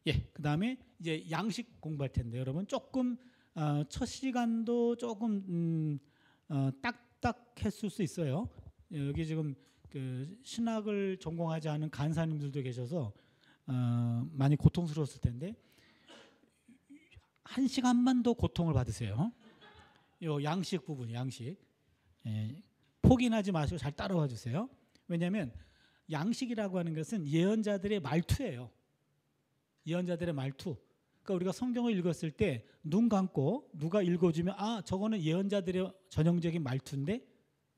예, 그 다음에 이제 양식 공부할 텐데 여러분 조금 첫 시간도 조금 딱딱했을 수 있어요. 여기 지금 그 신학을 전공하지 않은 간사님들도 계셔서 많이 고통스러웠을 텐데 한 시간만 더 고통을 받으세요. 요 양식 부분, 양식. 예, 포기하지 마시고 잘 따라와 주세요. 왜냐하면 양식이라고 하는 것은 예언자들의 말투예요. 예언자들의 말투. 그러니까 우리가 성경을 읽었을 때 눈 감고 누가 읽어주면 아 저거는 예언자들의 전형적인 말투인데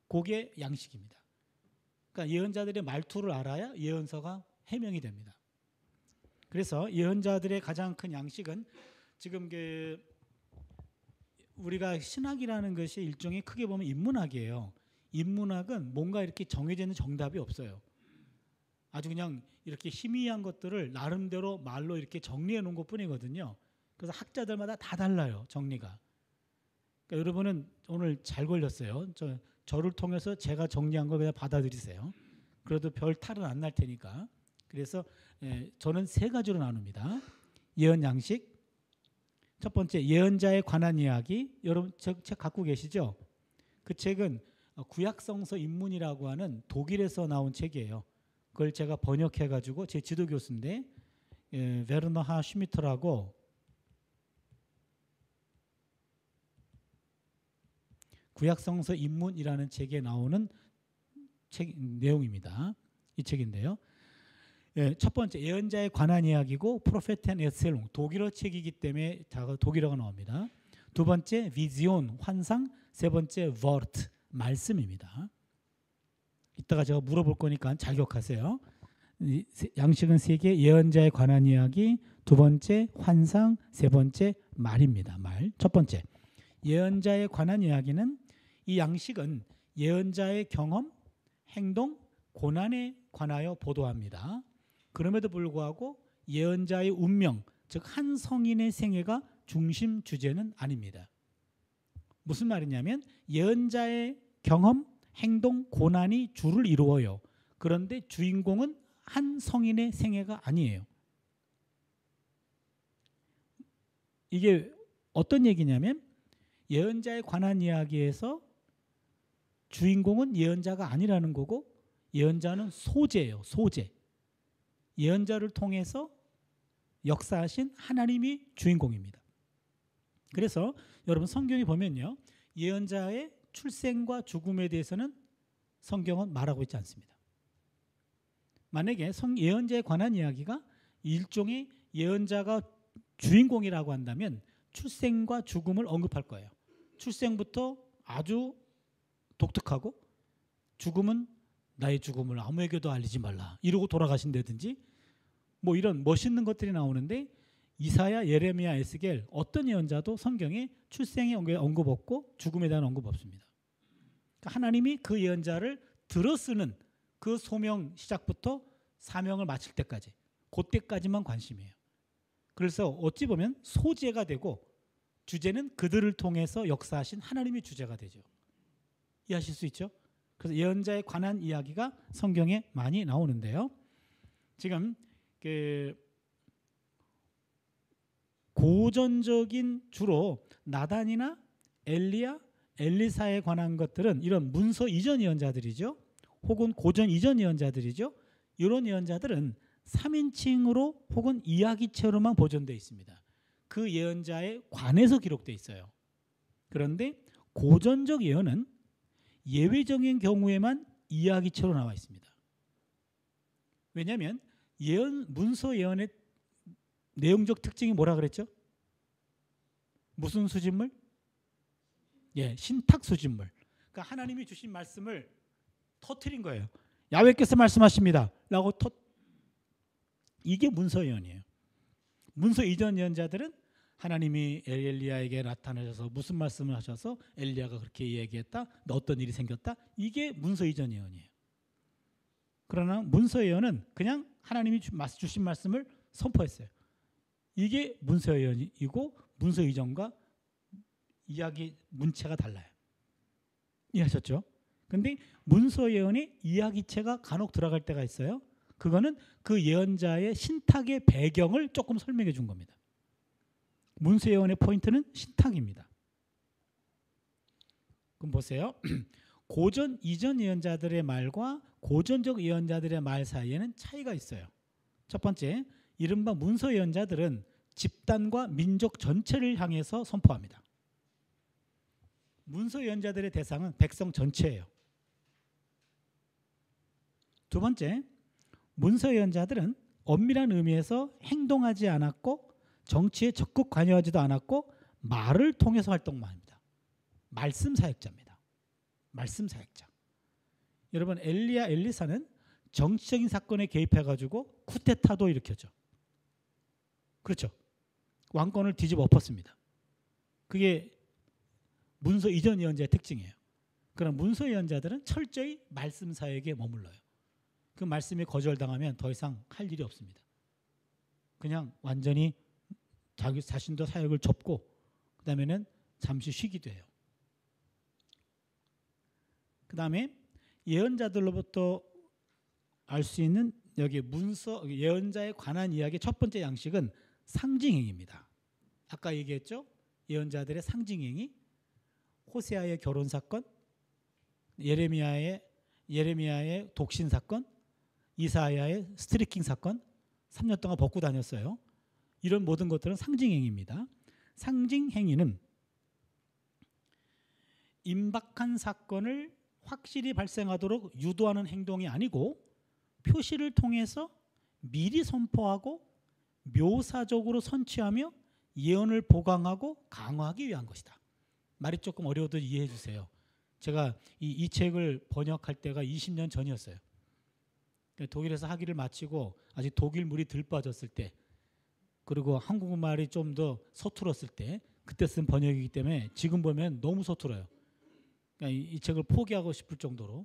그게 양식입니다. 그러니까 예언자들의 말투를 알아야 예언서가 해명이 됩니다. 그래서 예언자들의 가장 큰 양식은 지금 그 우리가 신학이라는 것이 일종의 크게 보면 인문학이에요. 인문학은 뭔가 이렇게 정해져 있는 정답이 없어요. 아주 그냥 이렇게 희미한 것들을 나름대로 말로 이렇게 정리해 놓은 것뿐이거든요. 그래서 학자들마다 다 달라요, 정리가. 그러니까 여러분은 오늘 잘 걸렸어요. 저를 통해서 제가 정리한 걸 그냥 받아들이세요. 그래도 별 탈은 안 날 테니까. 그래서 저는 세 가지로 나눕니다. 예언 양식. 첫 번째 예언자에 관한 이야기. 여러분 책 갖고 계시죠? 그 책은 구약성서 입문이라고 하는 독일에서 나온 책이에요. 그걸 제가 번역해가지고 제 지도 교수인데 베르너 하 슈미터라고 구약성서 입문이라는 책에 나오는 책 내용입니다. 이 책인데요. 첫 번째 예언자에 관한 이야기고 프로페텐 에셀롱 독일어 책이기 때문에 독일어가 나옵니다. 두 번째 비지온 환상, 세 번째 워트 말씀입니다. 이따가 제가 물어볼 거니까 잘 기억하세요. 양식은 세 개, 예언자에 관한 이야기, 두 번째 환상, 세 번째 말입니다. 말. 첫 번째 예언자에 관한 이야기는 이 양식은 예언자의 경험, 행동, 고난에 관하여 보도합니다. 그럼에도 불구하고 예언자의 운명, 즉 한 성인의 생애가 중심 주제는 아닙니다. 무슨 말이냐면 예언자의 경험, 행동, 고난이 주를 이루어요. 그런데 주인공은 한 성인의 생애가 아니에요. 이게 어떤 얘기냐면 예언자에 관한 이야기에서 주인공은 예언자가 아니라는 거고 예언자는 소재예요. 소재. 예언자를 통해서 역사하신 하나님이 주인공입니다. 그래서 여러분 성경에 보면요. 예언자의 출생과 죽음에 대해서는 성경은 말하고 있지 않습니다. 만약에 예언자에 관한 이야기가 일종의 예언자가 주인공이라고 한다면 출생과 죽음을 언급할 거예요. 출생부터 아주 독특하고 죽음은 나의 죽음을 아무에게도 알리지 말라 이러고 돌아가신다든지 뭐 이런 멋있는 것들이 나오는데 이사야, 예레미야, 에스겔 어떤 예언자도 성경에 출생의 언급 없고 죽음에 대한 언급 없습니다. 그러니까 하나님이 그 예언자를 들어쓰는 그 소명 시작부터 사명을 마칠 때까지 그때까지만 관심이에요. 그래서 어찌 보면 소재가 되고 주제는 그들을 통해서 역사하신 하나님의 주제가 되죠. 이해하실 수 있죠? 그래서 예언자에 관한 이야기가 성경에 많이 나오는데요. 지금 그 고전적인 주로 나단이나 엘리야, 엘리사에 관한 것들은 이런 문서 이전 예언자들이죠. 혹은 고전 이전 예언자들이죠. 이런 예언자들은 3인칭으로 혹은 이야기체로만 보존되어 있습니다. 그 예언자에 관해서 기록되어 있어요. 그런데 고전적 예언은 예외적인 경우에만 이야기체로 나와 있습니다. 왜냐하면 문서 예언의 내용적 특징이 뭐라 그랬죠? 무슨 수집물? 예, 신탁 수집물. 그러니까 하나님이 주신 말씀을 터트린 거예요. 야훼께서 말씀하십니다. 라고 이게 문서 예언이에요. 문서 이전 예언자들은 하나님이 엘리야에게 나타나셔서 무슨 말씀을 하셔서 엘리야가 그렇게 얘기했다. 어떤 일이 생겼다. 이게 문서 이전 예언이에요. 그러나 문서 예언은 그냥 하나님이 주신 말씀을 선포했어요. 이게 문서 예언이고 문서 이전과 이야기 문체가 달라요. 이해하셨죠? 근데 문서 예언이 이야기체가 간혹 들어갈 때가 있어요. 그거는 그 예언자의 신탁의 배경을 조금 설명해 준 겁니다. 문서 예언의 포인트는 신탁입니다. 그럼 보세요. 고전 이전 예언자들의 말과 고전적 예언자들의 말 사이에는 차이가 있어요. 첫 번째, 이른바 문서 예언자들은 집단과 민족 전체를 향해서 선포합니다. 문서 예언자들의 대상은 백성 전체예요. 두 번째, 문서 예언자들은 엄밀한 의미에서 행동하지 않았고 정치에 적극 관여하지도 않았고 말을 통해서 활동만 합니다. 말씀 사역자입니다. 말씀 사역자. 여러분, 엘리야 엘리사는 정치적인 사건에 개입해가지고 쿠데타도 일으켰죠. 그렇죠. 왕권을 뒤집어 엎었습니다. 그게 문서 이전 예언자의 특징이에요. 그러나 문서 예언자들은 철저히 말씀 사역에 머물러요. 그 말씀이 거절당하면 더 이상 할 일이 없습니다. 그냥 완전히 자기 자신도 사역을 접고 그 다음에는 잠시 쉬기도 해요. 그 다음에 예언자들로부터 알 수 있는 여기 문서 예언자에 관한 이야기의 첫 번째 양식은 상징행위입니다. 아까 얘기했죠? 예언자들의 상징행위, 호세아의 결혼 사건, 예레미야의 독신 사건, 이사야의 스트리킹 사건, 3년 동안 벗고 다녔어요. 이런 모든 것들은 상징행위입니다. 상징행위는 임박한 사건을 확실히 발생하도록 유도하는 행동이 아니고 표시를 통해서 미리 선포하고 묘사적으로 선취하며 예언을 보강하고 강화하기 위한 것이다. 말이 조금 어려워도 이해해 주세요. 제가 이 책을 번역할 때가 20년 전이었어요. 독일에서 학위를 마치고 아직 독일 물이 덜 빠졌을 때, 그리고 한국말이 좀 더 서툴었을 때, 그때 쓴 번역이기 때문에 지금 보면 너무 서툴어요. 그러니까 이 책을 포기하고 싶을 정도로.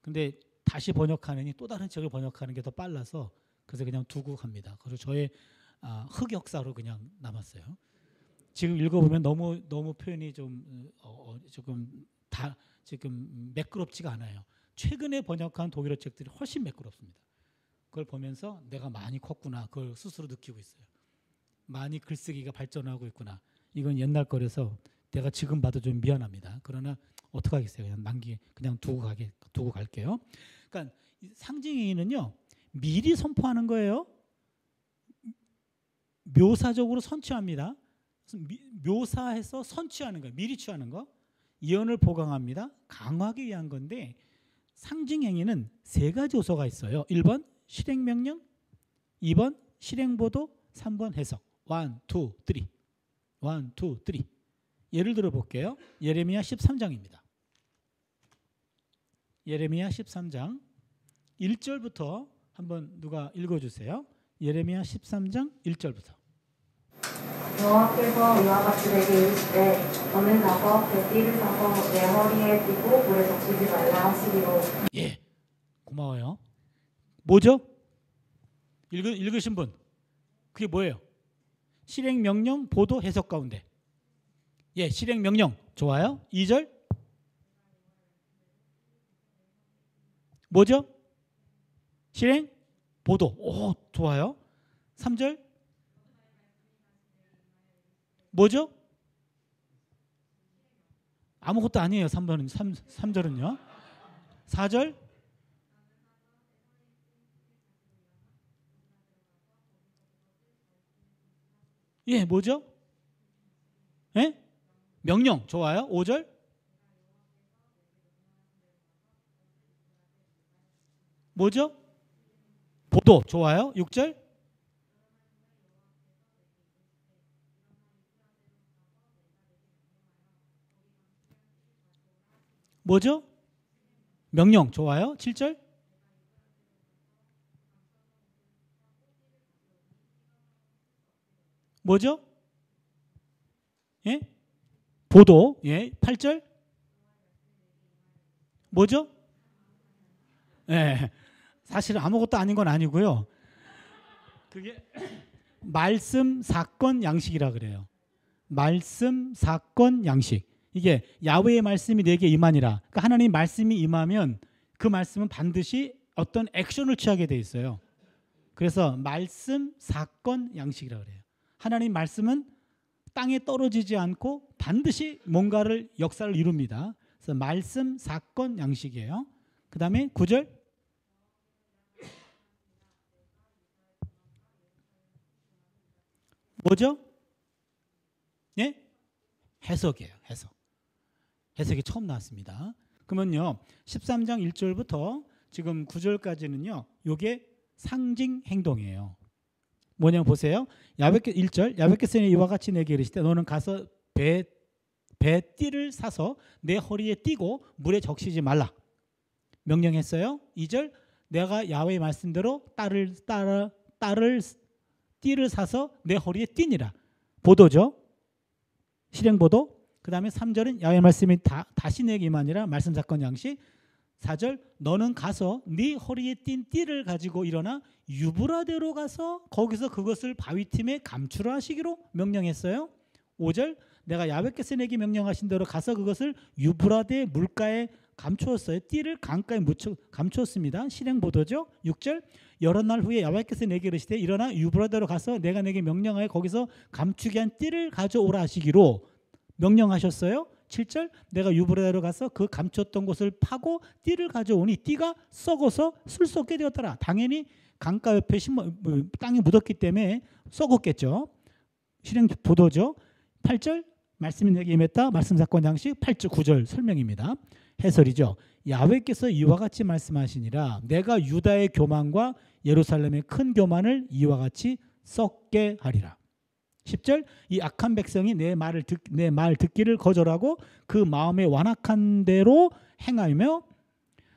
근데 다시 번역하느니 또 다른 책을 번역하는 게 더 빨라서 그래서 그냥 두고 갑니다. 그리고 저의 흑역사로 그냥 남았어요. 지금 읽어보면 너무 표현이 조금 매끄럽지가 않아요. 최근에 번역한 독일어 책들이 훨씬 매끄럽습니다. 그걸 보면서 내가 많이 컸구나, 그걸 스스로 느끼고 있어요. 많이 글쓰기가 발전하고 있구나. 이건 옛날 거라서 내가 지금 봐도 좀 미안합니다. 그러나 어떡하겠어요. 그냥 두고 갈게요. 그러니까 상징행위는요, 미리 선포하는 거예요. 묘사적으로 선취합니다. 묘사해서 선취하는 거예요. 미리 취하는 거. 예언을 보강합니다. 강화하기 위한 건데, 상징행위는 세 가지 요소가 있어요. 1번 실행명령, 2번 실행보도, 3번 해석. 1, 2, 3. 1, 2, 3. 예를 들어 볼게요. 예레미야 13장입니다. 예레미야 13장 1절부터 한번 누가 읽어주세요. 예레미야 13장 1절부터. 여호와께서 이와 같이 내게 이르시되 너는 가서 뱃띠를 사서 내 허리에 띠고 물에 적시지 말라 하시기로. 예, 고마워요. 뭐죠? 읽으신 분, 그게 뭐예요? 실행명령, 보도, 해석 가운데. 예, 실행명령 좋아요. 2절 뭐죠? 실행, 보도. 오, 좋아요. 3절 뭐죠? 아무것도 아니에요. 3절은요. 4절 예, 뭐죠? 예? 명령 좋아요. 5절 뭐죠? 보도 좋아요. 6절 뭐죠? 명령 좋아요. 7절 뭐죠? 예? 보도. 예. 8절 뭐죠? 예. 사실 아무것도 아닌 건 아니고요. 그게 말씀 사건 양식이라 그래요. 말씀 사건 양식. 이게 야훼의 말씀이 내게 임하니라. 그러니까 하나님 말씀이 임하면 그 말씀은 반드시 어떤 액션을 취하게 돼 있어요. 그래서 말씀, 사건, 양식이라고 그래요. 하나님 말씀은 땅에 떨어지지 않고 반드시 뭔가를 역사를 이룹니다. 그래서 말씀, 사건, 양식이에요. 그 다음에 9절. 뭐죠? 예? 해석이에요. 해석. 해석이 처음 나왔습니다. 그러면요. 13장 1절부터 지금 9절까지는요. 요게 상징 행동이에요. 뭐냐면 보세요. 야벳께 1절. 야벳께서는 이와 같이 내게 이르시되 너는 가서 띠를 사서 내 허리에 띠고 물에 적시지 말라. 명령했어요. 2절. 내가 야훼의 말씀대로 띠를 사서 내 허리에 띠니라. 보도죠. 실행보도. 그 다음에 3절은 야훼의 말씀이 다시 내게 임하니라. 말씀, 사건, 양식. 4절 너는 가서 네 허리에 띈 띠를 가지고 일어나 유브라데로 가서 거기서 그것을 바위틈에 감추라 하시기로 명령했어요. 5절 내가 야훼께서 내게 명령하신 대로 가서 그것을 유브라데 물가에 감추었어요. 띠를 강가에 감추었습니다. 실행보도죠. 6절 여러 날 후에 야훼께서 내게 이르시되 일어나 유브라데로 가서 내가 내게 명령하여 거기서 감추게 한 띠를 가져오라 하시기로 명령하셨어요. 7절 내가 유브라데로 가서 그 감췄던 곳을 파고 띠를 가져오니 띠가 썩어서 쓸 수 없게 되었더라. 당연히 강가 옆에 땅이 묻었기 때문에 썩었겠죠. 실행 보도죠. 8절 말씀이 내게 임했다. 말씀, 사건, 양식. 8절 9절 설명입니다. 해설이죠. 야훼께서 이와 같이 말씀하시니라. 내가 유다의 교만과 예루살렘의 큰 교만을 이와 같이 썩게 하리라. 10절 이 악한 백성이 내 말 듣기를 거절하고 그 마음에 완악한 대로 행하며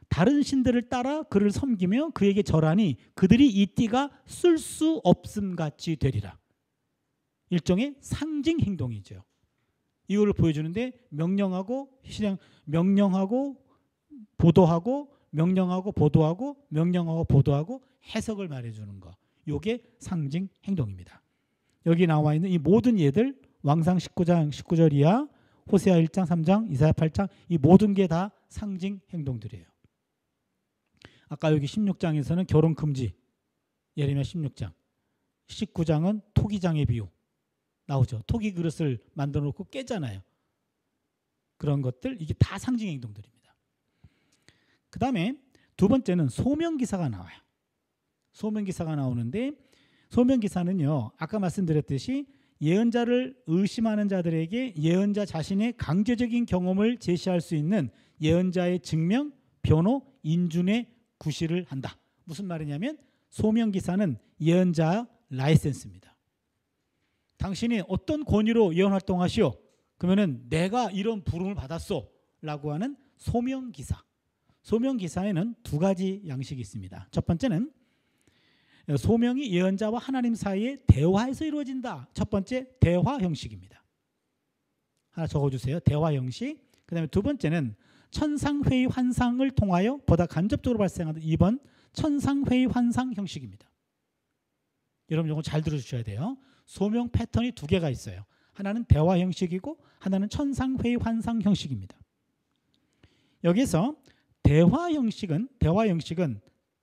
다른 신들을 따라 그를 섬기며 그에게 절하니 그들이 이 띠가 쓸 수 없음 같이 되리라. 일종의 상징 행동이죠. 이거를 보여주는데 명령하고 보도하고 명령하고 보도하고 해석을 말해주는 거. 이게 상징 행동입니다. 여기 나와 있는 이 모든 예들 왕상 19장 19절 이하 호세아 1장 3장 이사야 8장 이 모든 게 다 상징 행동들이에요. 아까 여기 16장에서는 결혼 금지 예레미야 16장 19장은 토기장의 비유 나오죠. 토기 그릇을 만들어 놓고 깨잖아요. 그런 것들 이게 다 상징 행동들입니다. 그 다음에 두 번째는 소명기사가 나와요. 소명기사가 나오는데 소명기사는요. 아까 말씀드렸듯이 예언자를 의심하는 자들에게 예언자 자신의 강제적인 경험을 제시할 수 있는 예언자의 증명, 변호, 인준의 구실을 한다. 무슨 말이냐면 소명기사는 예언자 라이센스입니다. 당신이 어떤 권위로 예언 활동하시오? 그러면은 내가 이런 부름을 받았소 라고 하는 소명기사. 소명기사에는 두 가지 양식이 있습니다. 첫 번째는 소명이 예언자와 하나님 사이에 대화에서 이루어진다. 첫 번째 대화 형식입니다. 하나 적어주세요. 대화 형식. 그 다음에 두 번째는 천상회의 환상을 통하여 보다 간접적으로 발생하는 2번 천상회의 환상 형식입니다. 여러분 이거 잘 들어주셔야 돼요. 소명 패턴이 두 개가 있어요. 하나는 대화 형식이고 하나는 천상회의 환상 형식입니다. 여기서 대화 형식은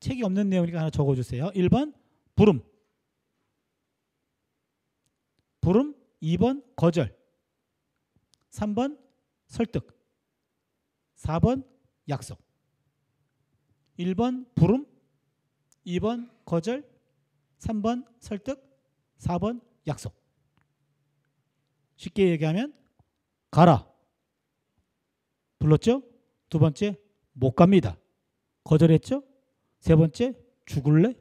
책이 없는 내용이니까 하나 적어주세요. 1번 부름 2번 거절 3번 설득 4번 약속. 1번 부름 2번 거절 3번 설득 4번 약속. 쉽게 얘기하면 가라 불렀죠. 두 번째 못 갑니다 거절했죠. 세 번째 죽을래?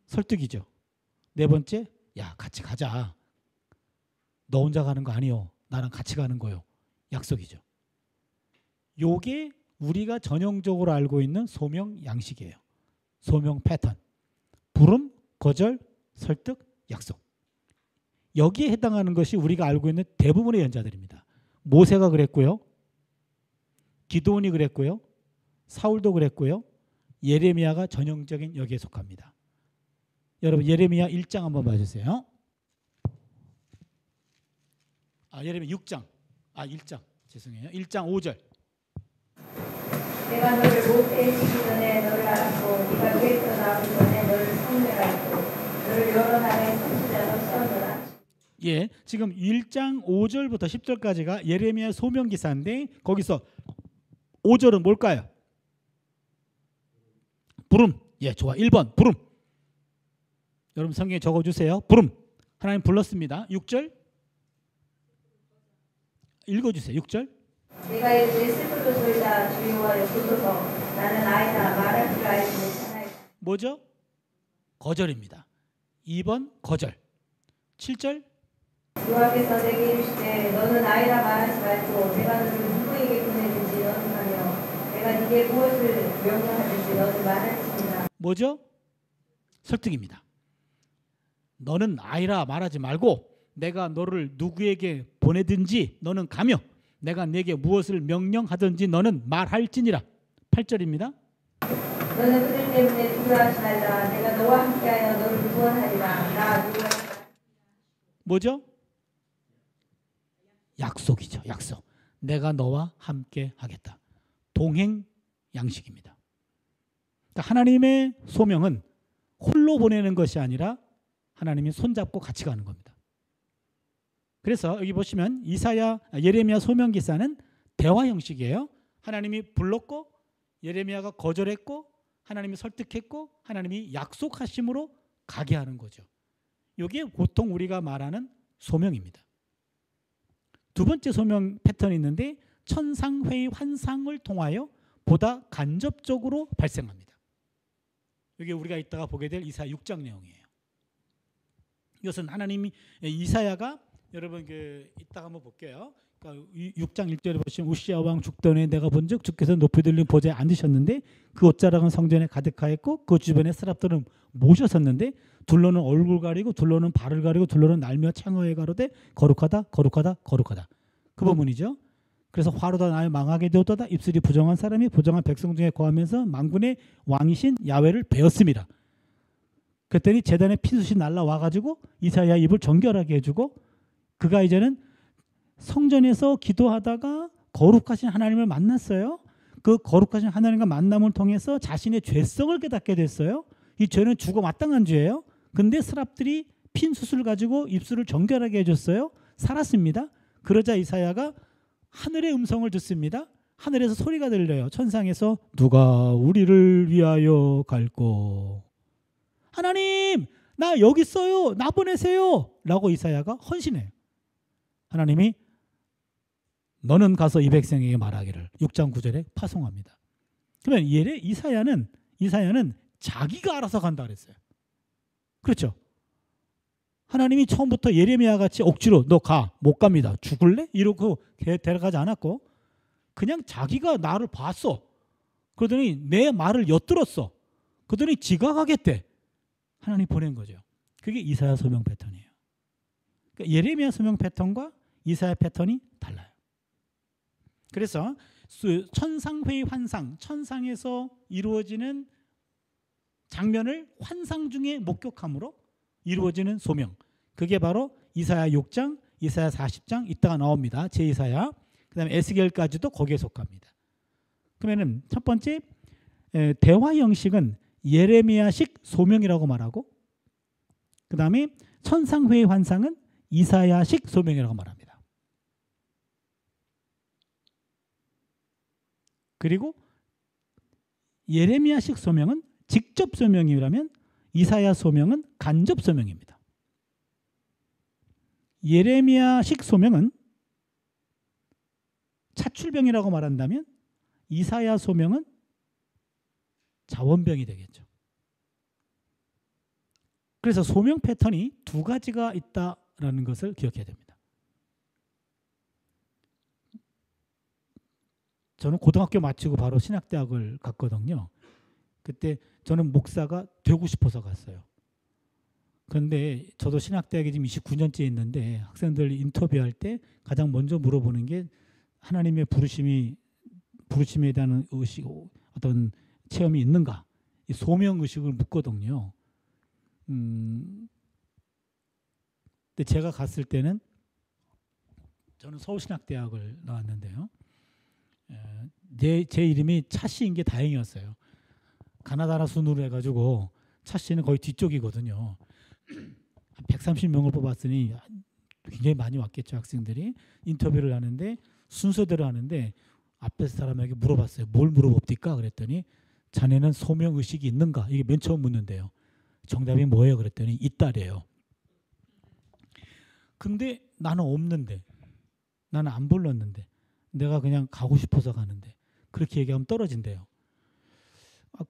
설득이죠. 네 번째 야 같이 가자. 너 혼자 가는 거 아니요. 나랑 같이 가는 거요. 약속이죠. 요게 우리가 전형적으로 알고 있는 소명 양식이에요. 소명 패턴. 부름, 거절, 설득, 약속. 여기에 해당하는 것이 우리가 알고 있는 대부분의 예언자들입니다. 모세가 그랬고요. 기드온이 그랬고요. 사울도 그랬고요. 예레미야가 전형적인 여기에 속합니다. 여러분 예레미야 1장 한번 봐주세요. 예레미야 6장. 1장. 죄송해요. 1장 5절. 내가 너를 모태에 시기 전에 너를 알았고 네가 위에서 나오기 전에 너를 성별하였고 너를 여러 나라의 선지자로 세웠노라. 예, 지금 1장 5절부터 10절까지가 예레미야 소명 기사인데 거기서 5절은 뭘까요? 부름. 예, 좋아. 1번 부름. 여러분 성경에 적어주세요. 부름. 하나님 불렀습니다. 6절 읽어주세요. 6절. 내가 이제 슬프도 소리다 주여와여 부르소서 나는 아이다 말할 줄 알지 못하나이다. 뭐죠? 거절입니다. 2번 거절. 7절. 여호와께서 내게 이르시되 너는 아이라 말하지 말고 내가 너를 누구에게 보내든지 너는 하며 내가 네게 무엇을 명령하든지 너는 말할지니라. 뭐죠? 설득입니다. 너는 아이라 말하지 말고 내가 너를 누구에게 보내든지 너는 가며 내가 네게 무엇을 명령하든지 너는 말할지니라. 8절입니다. 너는 그들 때문에 두려워하지 말라. 내가 너와 함께하여 너를 구원하리라. 나 누구나. 뭐죠? 약속이죠. 약속. 내가 너와 함께 하겠다. 동행 양식입니다. 그러니까 하나님의 소명은 홀로 보내는 것이 아니라 하나님이 손잡고 같이 가는 겁니다. 그래서 여기 보시면 예레미야 소명 기사는 대화 형식이에요. 하나님이 불렀고 예레미야가 거절했고 하나님이 설득했고 하나님이 약속하심으로 가게 하는 거죠. 이게 보통 우리가 말하는 소명입니다. 두 번째 소명 패턴이 있는데 천상회의 환상을 통하여 보다 간접적으로 발생합니다. 이게 우리가 이따가 보게 될 이사야 6장 내용이에요. 이것은 하나님이 이사야가 여러분 이따가 한번 볼게요. 그러니까 6장 1절에 보시면 우시야 왕 죽던에 내가 본즉 주께서 높이 들린 보좌에 앉으셨는데 그 옷자락은 성전에 가득하였고 그 주변에 스랍들은 모셔섰는데 둘로는 얼굴 가리고 둘로는 발을 가리고 둘로는 날며 창허에 가로되 거룩하다 거룩하다 거룩하다. 그 부분이죠. 그래서 화로다 나의 망하게 되었도다. 입술이 부정한 사람이 부정한 백성 중에 거하면서 만군의 왕이신 야훼를 배웠습니다. 그랬더니 제단에 피수시 날라와가지고 이사야 입을 정결하게 해주고 그가 이제는 성전에서 기도하다가 거룩하신 하나님을 만났어요. 그 거룩하신 하나님과 만남을 통해서 자신의 죄성을 깨닫게 됐어요. 이 죄는 죽어 마땅한 죄예요. 근데 스랍들이 핀 숯을 가지고 입술을 정결하게 해줬어요. 살았습니다. 그러자 이사야가 하늘의 음성을 듣습니다. 하늘에서 소리가 들려요. 천상에서 누가 우리를 위하여 갈꼬. 하나님 나 여기 있어요. 나 보내세요. 라고 이사야가 헌신해요. 하나님이 너는 가서 이 백성에게 말하기를 6장 9절에 파송합니다. 그러면 이사야는 자기가 알아서 간다 그랬어요. 그렇죠? 하나님이 처음부터 예레미야 같이 억지로 너 가, 못 갑니다. 죽을래? 이러고 데려가지 않았고 그냥 자기가 나를 봤어. 그러더니 내 말을 엿들었어. 그러더니 지가 가겠대. 하나님 보낸 거죠. 그게 이사야 소명 패턴이에요. 그러니까 예레미야 소명 패턴과 이사야 패턴이 달라요. 그래서 천상회의 환상, 천상에서 이루어지는 장면을 환상 중에 목격함으로 이루어지는 소명. 그게 바로 이사야 6장, 이사야 40장 이따가 나옵니다. 제2사야. 그다음에 에스겔까지도 거기에 속합니다. 그러면은 첫 번째 대화 형식은 예레미야식 소명이라고 말하고 그다음에 천상회의 환상은 이사야식 소명이라고 말합니다. 그리고 예레미야식 소명은 직접 소명이라면 이사야 소명은 간접 소명입니다. 예레미야식 소명은 차출병이라고 말한다면 이사야 소명은 자원병이 되겠죠. 그래서 소명 패턴이 두 가지가 있다라는 것을 기억해야 됩니다. 저는 고등학교 마치고 바로 신학대학을 갔거든요. 그때 저는 목사가 되고 싶어서 갔어요. 그런데 저도 신학대학에 지금 29년째 있는데 학생들 인터뷰할 때 가장 먼저 물어보는 게 하나님의 부르심에 대한 의식, 어떤 체험이 있는가? 이 소명 의식을 묻거든요. 근데 제가 갔을 때는 저는 서울신학대학을 나왔는데요. 제 이름이 차씨인 게 다행이었어요. 가나다라 순으로 해가지고 차씨는 거의 뒤쪽이거든요. 130명을 뽑았으니 굉장히 많이 왔겠죠. 학생들이 인터뷰를 하는데 순서대로 하는데 앞에 사람에게 물어봤어요. 뭘 물어봅니까? 그랬더니 자네는 소명의식이 있는가? 이게 맨 처음 묻는데요. 정답이 뭐예요? 그랬더니 있다래요. 근데 나는 없는데, 나는 안 불렀는데, 내가 그냥 가고 싶어서 가는데, 그렇게 얘기하면 떨어진대요.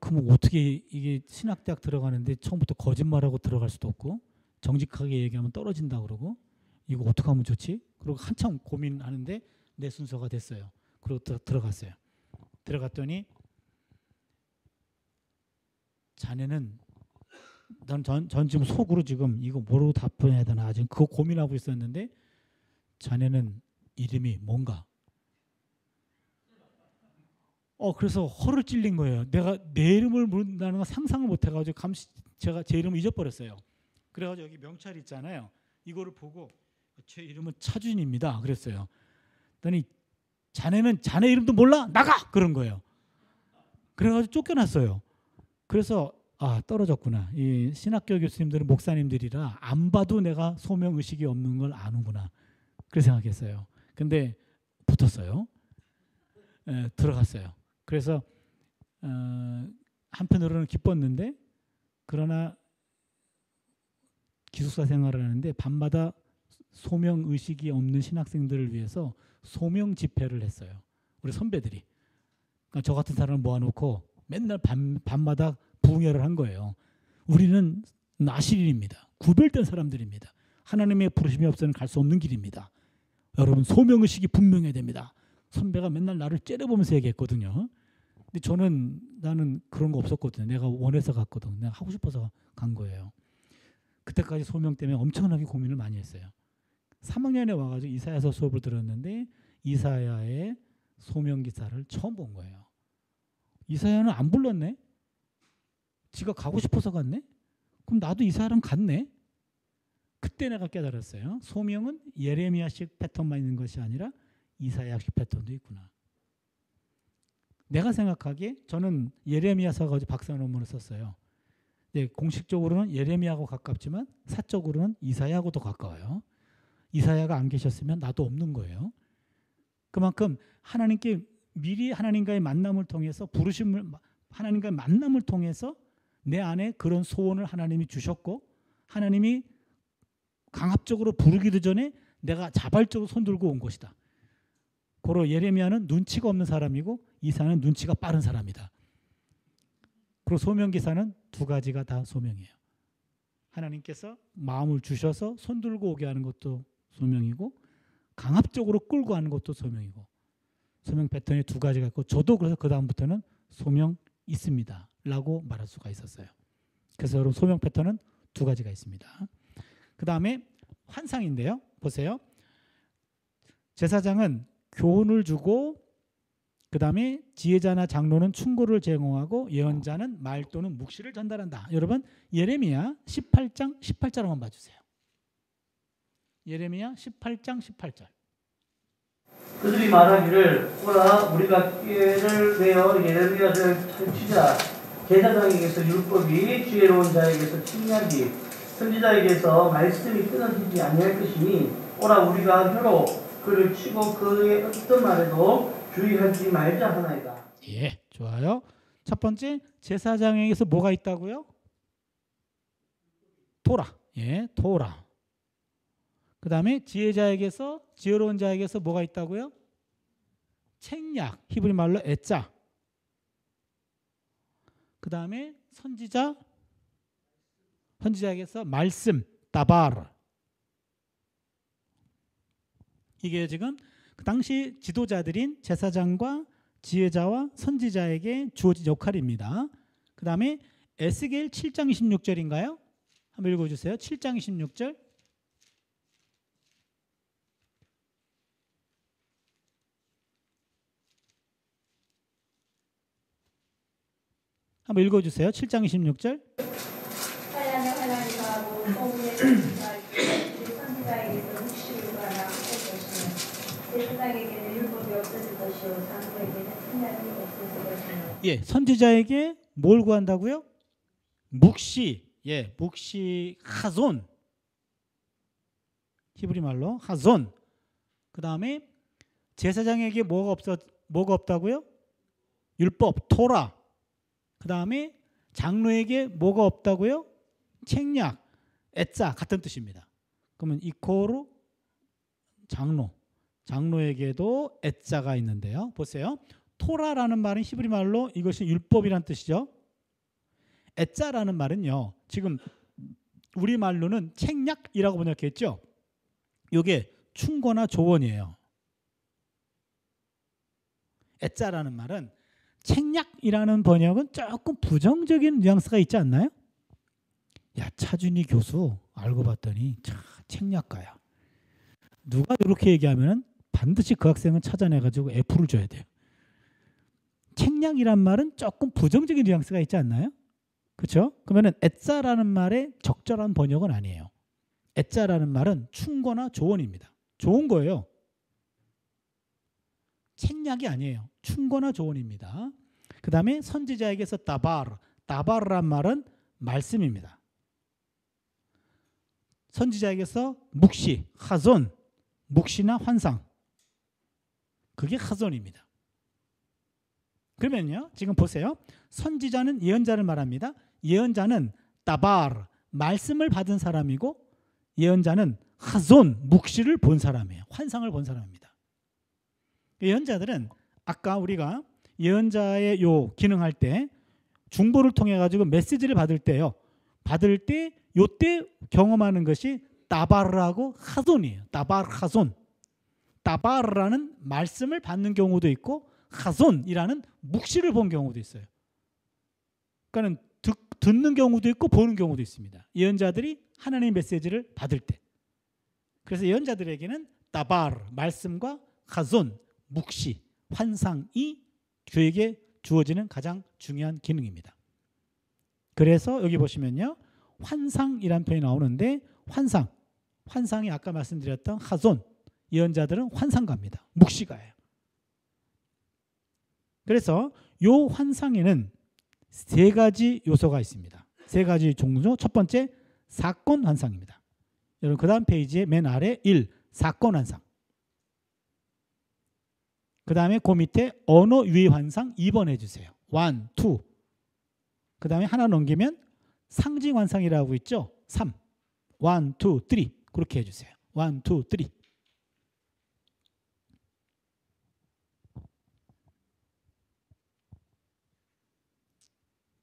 그럼 어떻게, 이게 신학대학 들어가는데 처음부터 거짓말하고 들어갈 수도 없고 정직하게 얘기하면 떨어진다 그러고, 이거 어떻게 하면 좋지? 그리고 한참 고민하는데 내 순서가 됐어요. 그리고 들어갔어요. 들어갔더니 자네는, 전 지금 속으로 지금 이거 뭐로 답변해야 되나 지금 그거 고민하고 있었는데, 자네는 이름이 뭔가? 그래서 허를 찔린 거예요. 내가 내 이름을 모른다는 거 상상을 못 해가지고 제가 제 이름을 잊어버렸어요. 그래가지고 여기 명찰 있잖아요. 이거를 보고 제 이름은 차준입니다. 그랬어요. 그랬더니 자네는 자네 이름도 몰라? 나가! 그런 거예요. 그래가지고 쫓겨났어요. 그래서 떨어졌구나. 이 신학교 교수님들은 목사님들이라 안 봐도 내가 소명의식이 없는 걸 아는구나. 그렇게 생각했어요. 근데 붙었어요. 들어갔어요. 그래서 한편으로는 기뻤는데, 그러나 기숙사 생활을 하는데 밤마다 소명의식이 없는 신학생들을 위해서 소명 집회를 했어요. 우리 선배들이. 그러니까 저 같은 사람을 모아놓고 맨날 밤마다 부흥회를 한 거예요. 우리는 나실인입니다. 구별된 사람들입니다. 하나님의 부르심이 없으면 갈 수 없는 길입니다. 여러분 소명의식이 분명해야 됩니다. 선배가 맨날 나를 째려보면서 얘기했거든요. 근데 나는 그런 거 없었거든요. 내가 원해서 갔거든. 내가 하고 싶어서 간 거예요. 그때까지 소명 때문에 엄청나게 고민을 많이 했어요. 3학년에 와가지고 이사야서 수업을 들었는데 이사야의 소명 기사를 처음 본 거예요. 이사야는 안 불렀네? 지가 가고 싶어서 갔네? 그럼 나도 이사야랑 갔네? 그때 내가 깨달았어요. 소명은 예레미야식 패턴만 있는 것이 아니라 이사야식 패턴도 있구나. 내가 생각하기에 저는 예레미야서 가지고 박사 논문을 썼어요. 네, 공식적으로는 예레미야하고 가깝지만 사적으로는 이사야하고도 가까워요. 이사야가 안 계셨으면 나도 없는 거예요. 그만큼 하나님께 미리 하나님과의 만남을 통해서 하나님과의 만남을 통해서 내 안에 그런 소원을 하나님이 주셨고, 하나님이 강압적으로 부르기도 전에 내가 자발적으로 손들고 온 것이다. 고로 예레미야는 눈치가 없는 사람이고 이사야는 눈치가 빠른 사람이다. 그리고 소명기사는 두 가지가 다 소명이에요. 하나님께서 마음을 주셔서 손들고 오게 하는 것도 소명이고, 강압적으로 끌고 가는 것도 소명이고, 소명 패턴이 두 가지가 있고, 저도 그래서 그 다음부터는 소명 있습니다 라고 말할 수가 있었어요. 그래서 여러분 소명 패턴은 두 가지가 있습니다. 그 다음에 환상인데요. 보세요. 제사장은 교훈을 주고, 그 다음에 지혜자나 장로는 충고를 제공하고, 예언자는 말 또는 묵시를 전달한다. 여러분 예레미야 18장 18절 한번 봐주세요. 예레미야 18장 18절. 그들이 말하기를 오라 우리가 꾀를 내어 예레미야를 치자. 제사장에게서 율법이, 지혜로운 자에게서 칭략이, 선지자에게서 말씀이 끊어지지 아니할 것이니 오라 우리가 혀로 그를 치고 그의 어떤 말에도 주의하지 말자 하나이다. 예, 좋아요. 첫 번째, 제사장에게서 뭐가 있다고요? 토라. 예, 토라. 그 다음에 지혜로운 자에게서 뭐가 있다고요? 책략, 히브리 말로 에짜. 그 다음에 선지자에게서 말씀, 다바르. 이게 지금 그 당시 지도자들인 제사장과 지혜자와 선지자에게 주어진 역할입니다. 그 다음에 에스겔 7장 26절인가요? 한번 읽어주세요. 7장 26절. 한번 읽어주세요. 7장 26절. 하나님 하나님과 하고 소문의 선지자에게서 묵시를 구하라 할 것이며 제사장에게는 율법이 없어질 있을 것이요 장로에게 책략이 없을 것이며. 예, 선지자에게 뭘 구한다고요? 묵시. 예, 묵시 하존. 히브리 말로 하존. 그다음에 제사장에게 뭐가 없다고요? 율법, 토라. 그다음에 장로에게 뭐가 없다고요? 책략, 에짜 같은 뜻입니다. 그러면 이코르 장로에게도 에짜가 있는데요. 보세요. 토라라는 말은 히브리 말로 이것이 율법이란 뜻이죠. 에짜라는 말은요. 지금 우리 말로는 책략이라고 번역했죠. 이게 충고나 조언이에요. 에짜라는 말은 책략이라는 번역은 조금 부정적인 뉘앙스가 있지 않나요? 야, 차준희 교수 알고 봤더니 책략가야. 누가 이렇게 얘기하면 반드시 그 학생은 찾아내가지고 F를 줘야 돼요. 책략이란 말은 조금 부정적인 뉘앙스가 있지 않나요? 그렇죠? 그러면은 에짜라는 말의 적절한 번역은 아니에요. 에짜라는 말은 충고나 조언입니다. 좋은 거예요. 책략이 아니에요. 충고나 조언입니다. 그 다음에 선지자에게서 다바르란 말은 말씀입니다. 선지자에게서 묵시, 하존, 묵시나 환상. 그게 하존입니다. 그러면요, 지금 보세요. 선지자는 예언자를 말합니다. 예언자는 다바르, 말씀을 받은 사람이고 예언자는 하존, 묵시를 본 사람이에요. 환상을 본 사람입니다. 예언자들은 아까 우리가 예언자의 요 기능할 때 중보를 통해 가지고 메시지를 받을 때요. 받을 때 요때 경험하는 것이 다바르하고 하존이에요. 다바르 하존. 다바르라는 말씀을 받는 경우도 있고 하존이라는 묵시를 본 경우도 있어요. 그러니까 듣는 경우도 있고 보는 경우도 있습니다. 예언자들이 하나님의 메시지를 받을 때. 그래서 예언자들에게는 다바르, 말씀과 하존, 묵시, 환상이 그에게 주어지는 가장 중요한 기능입니다. 그래서 여기 보시면요. 환상이라는 표현이 나오는데 환상이 아까 말씀드렸던 하존, 예언자들은 환상가입니다. 묵시가예요. 그래서 요 환상에는 세 가지 요소가 있습니다. 세 가지 종류. 첫 번째 사건 환상입니다. 여러분 그 다음 페이지에 맨 아래 1. 사건 환상. 그 다음에 그 밑에 언어 유희 환상 2번 해주세요. 1, 2. 그 다음에 하나 넘기면 상징 환상이라고 있죠. 3. 1, 2, 3. 그렇게 해주세요. 1, 2, 3.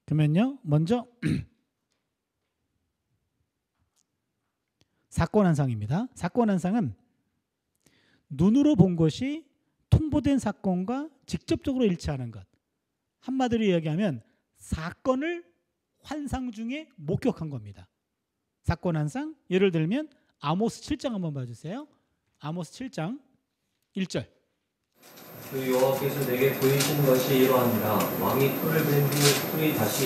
그러면요. 먼저 사건 환상입니다. 사건 환상은 눈으로 본 것이 통보된 사건과 직접적으로 일치하는 것. 한마디로 이야기하면 사건을 환상 중에 목격한 겁니다. 사건 환상. 예를 들면 아모스 7장 한번 봐주세요. 아모스 7장 1절. 그 여호와께서 내게 보이신 것이 이러하니라. 왕이 풀을 벤 후 풀이 다시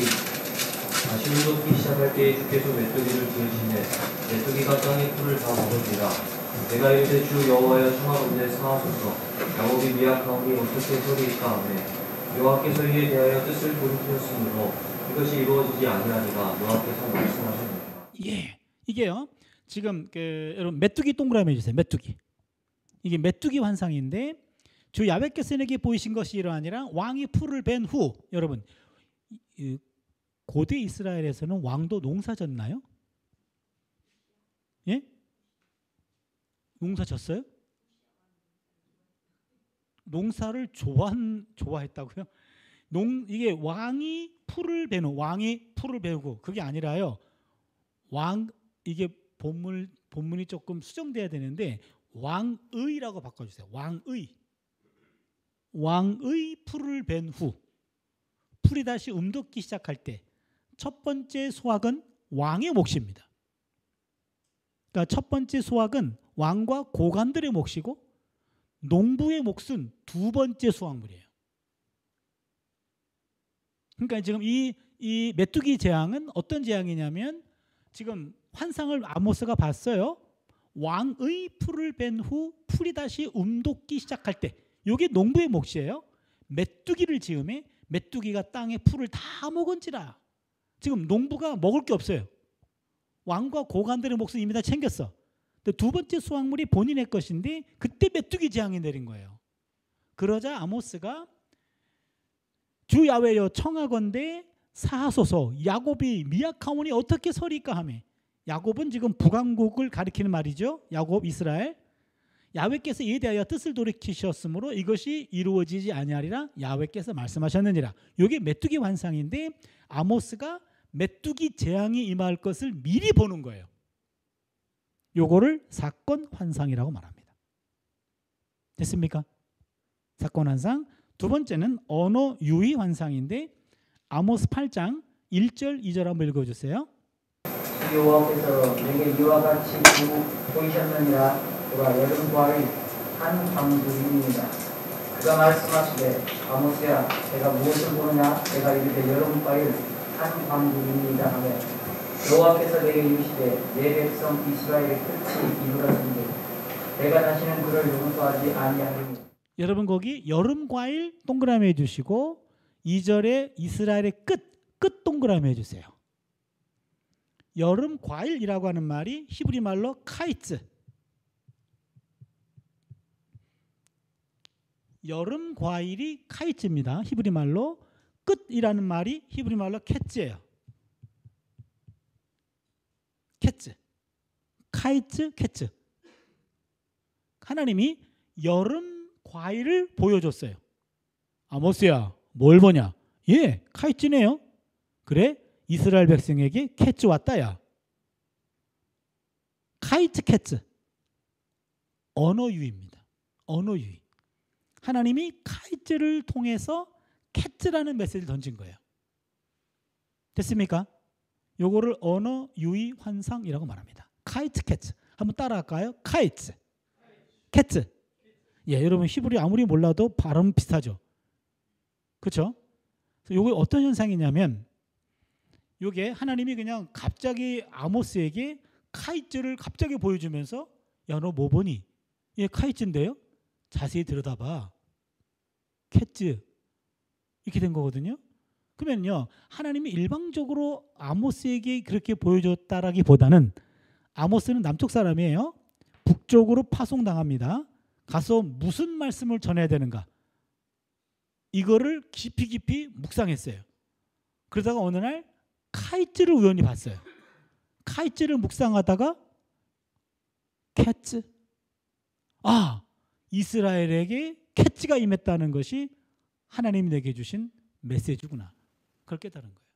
움돋기 시작할 때에 주께서 메뚜기를 지으시네. 메뚜기가 땅의 풀을 다 먹으리라. 내가 이르되 주 여호와여 청하건대 사하소서. 야곱이 미약하오니 어떻게 소리일까 하매 여호와께서 이에 대하여 뜻을 돌이키셨으므로 이것이 이루어지지 아니하니라. 여호와께서 말씀하셨느니라. 예, 이게요. 지금 여러분 메뚜기 동그라미 해주세요. 메뚜기. 이게 메뚜기 환상인데 주 야훼께서 내게 보이신 것이 이러하니라. 왕이 풀을 벤 후. 여러분 고대 이스라엘에서는 왕도 농사졌나요? 예? 농사졌어요? 농사를 좋아했다고요? 이게 왕이 풀을 베고 그게 아니라요. 이게 본문이 조금 수정돼야 되는데 왕의라고 바꿔주세요. 왕의 풀을 벤 후 풀이 다시 움돋기 시작할 때 첫 번째 소확은 왕의 몫입니다. 그러니까 첫 번째 소확은 왕과 고관들의 몫이고 농부의 몫은 두 번째 수확물이에요. 그러니까 지금 이 메뚜기 재앙은 어떤 재앙이냐면 지금 환상을 아모스가 봤어요. 왕의 풀을 벤 후 풀이 다시 움돋기 시작할 때 요게 농부의 몫이에요. 메뚜기를 지음에 메뚜기가 땅의 풀을 다 먹은지라. 지금 농부가 먹을 게 없어요. 왕과 고관들의 몫을 이미 다 챙겼어. 두 번째 수확물이 본인의 것인데 그때 메뚜기 재앙이 내린 거예요. 그러자 아모스가 주 야훼여 청하건대 사하소서 야곱이 미약하오니 어떻게 서리까 하며, 야곱은 지금 북왕국을 가리키는 말이죠. 야곱 이스라엘. 야훼께서 이에 대하여 뜻을 돌이키셨으므로 이것이 이루어지지 아니하리라 야훼께서 말씀하셨느니라. 이게 메뚜기 환상인데 아모스가 메뚜기 재앙이 임할 것을 미리 보는 거예요. 요거를 사건 환상이라고 말합니다. 됐습니까? 사건 환상. 두 번째는 언어 유의 환상인데 아모스 8장 1절 2절 한번 읽어주세요. 여호와께서 내게 이와 같이 보이셨느니라. 그가 여름 과일 한 방울입니다. 그가 말씀하시되 아모스야 내가 무엇을 보느냐. 내가 이르되 여름 과일 한 방울입니다 하며 여호와께서 내게 이르시되 내 백성 이스라엘의 끝이 이르렀으니 내가 다시는 그를 용서하지 아니하리니. 여러분 거기 여름 과일 동그라미 해주시고 2절에 이스라엘의 끝 동그라미 해주세요. 여름 과일이라고 하는 말이 히브리 말로 카이츠. 여름 과일이 카이츠입니다. 히브리 말로. 끝이라는 말이 히브리 말로 캣츠예요. 캣츠. 카이츠, 캣츠. 하나님이 여름 과일을 보여줬어요. 아모스야, 뭘 보냐? 예, 카이츠네요. 그래, 이스라엘 백성에게 캣츠 왔다야. 카이츠, 캣츠. 언어유입니다. 언어유의. 하나님이 카이츠를 통해서 캣츠라는 메시지를 던진 거예요. 됐습니까? 요거를 언어 유의 환상이라고 말합니다. 카이츠, 캣츠. 한번 따라할까요? 카이츠, 캣츠. 예, 여러분 히브리 아무리 몰라도 발음 비슷하죠. 그렇죠? 요게 어떤 현상이냐면 요게 하나님이 그냥 갑자기 아모스에게 카이츠를 갑자기 보여주면서 야, 너 뭐 보니? 예, 카이츠인데요. 자세히 들여다봐. 캣츠. 이렇게 된 거거든요. 그러면요, 하나님이 일방적으로 아모스에게 그렇게 보여줬다라기보다는 아모스는 남쪽 사람이에요. 북쪽으로 파송당합니다. 가서 무슨 말씀을 전해야 되는가? 이거를 깊이 묵상했어요. 그러다가 어느 날 카이츠를 우연히 봤어요. 카이츠를 묵상하다가 캣츠. 아, 이스라엘에게 캣츠가 임했다는 것이 하나님이 내게 주신 메시지구나. 그걸 깨달은 거예요.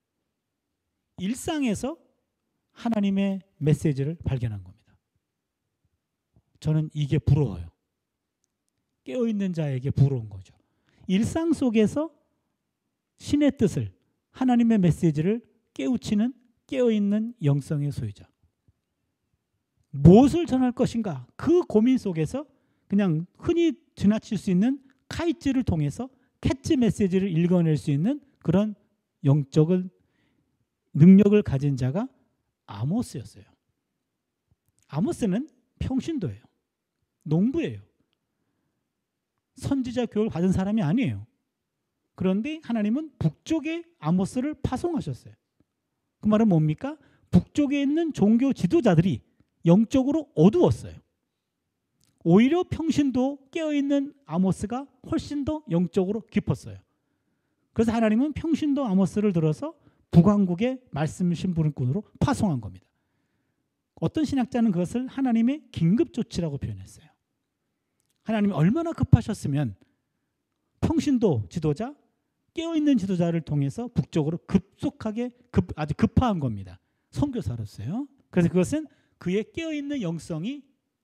일상에서 하나님의 메시지를 발견한 겁니다. 저는 이게 부러워요. 깨어있는 자에게 부러운 거죠. 일상 속에서 신의 뜻을, 하나님의 메시지를 깨우치는 깨어있는 영성의 소유자. 무엇을 전할 것인가? 그 고민 속에서 그냥 흔히 지나칠 수 있는 카이츠를 통해서 캣츠 메시지를 읽어낼 수 있는 그런 영적인 능력을 가진 자가 아모스였어요. 아모스는 평신도예요. 농부예요. 선지자 교육을 받은 사람이 아니에요. 그런데 하나님은 북쪽에 아모스를 파송하셨어요. 그 말은 뭡니까? 북쪽에 있는 종교 지도자들이 영적으로 어두웠어요. 오히려 평신도 깨어있는 아모스가 훨씬 더 영적으로 깊었어요. 그래서 하나님은 평신도 아모스를 들어서 북왕국의 말씀 심부름꾼으로 파송한 겁니다. 어떤 신학자는 그것을 하나님의 긴급조치라고 표현했어요. 하나님이 얼마나 급하셨으면 평신도 지도자, 깨어있는 지도자를 통해서 북쪽으로 급속하게 아주 급파한 겁니다. 선교사로서요. 그래서 그것은 그의 깨어있는 영성이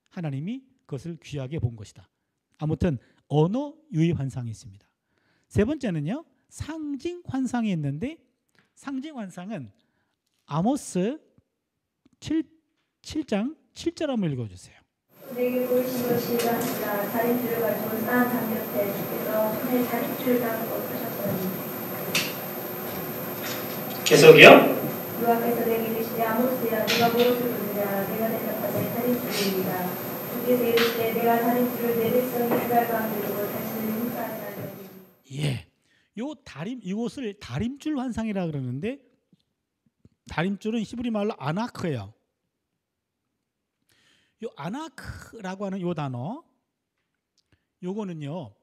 하나님이 그것을 귀하게 본 것이다. 아무튼 언어 유의 환상이 있습니다. 세 번째는요, 상징 환상이 있는데 상징 환상은 아모스 7장 7절 한번 읽어주세요. 내게 보이신 것이 이러하니라. 다리줄을 가지고 쌓은 담 곁에 주께서 손에 다리줄을 감고 서셨더니. 계속이요? 여호와께서 내게 이르시되 아모스야 네가 무엇을 보느냐. 내가 대답하되 다리줄이니라. 주께서 이르시되 내가 다리줄을 내 백성 이스라엘과 함께 두고 다시는 예. 이곳을 다림줄 환상이라 그러는데 다림줄은 히브리 말로 아나크예요. 요 아나크라고 하는 요 단어 요거는요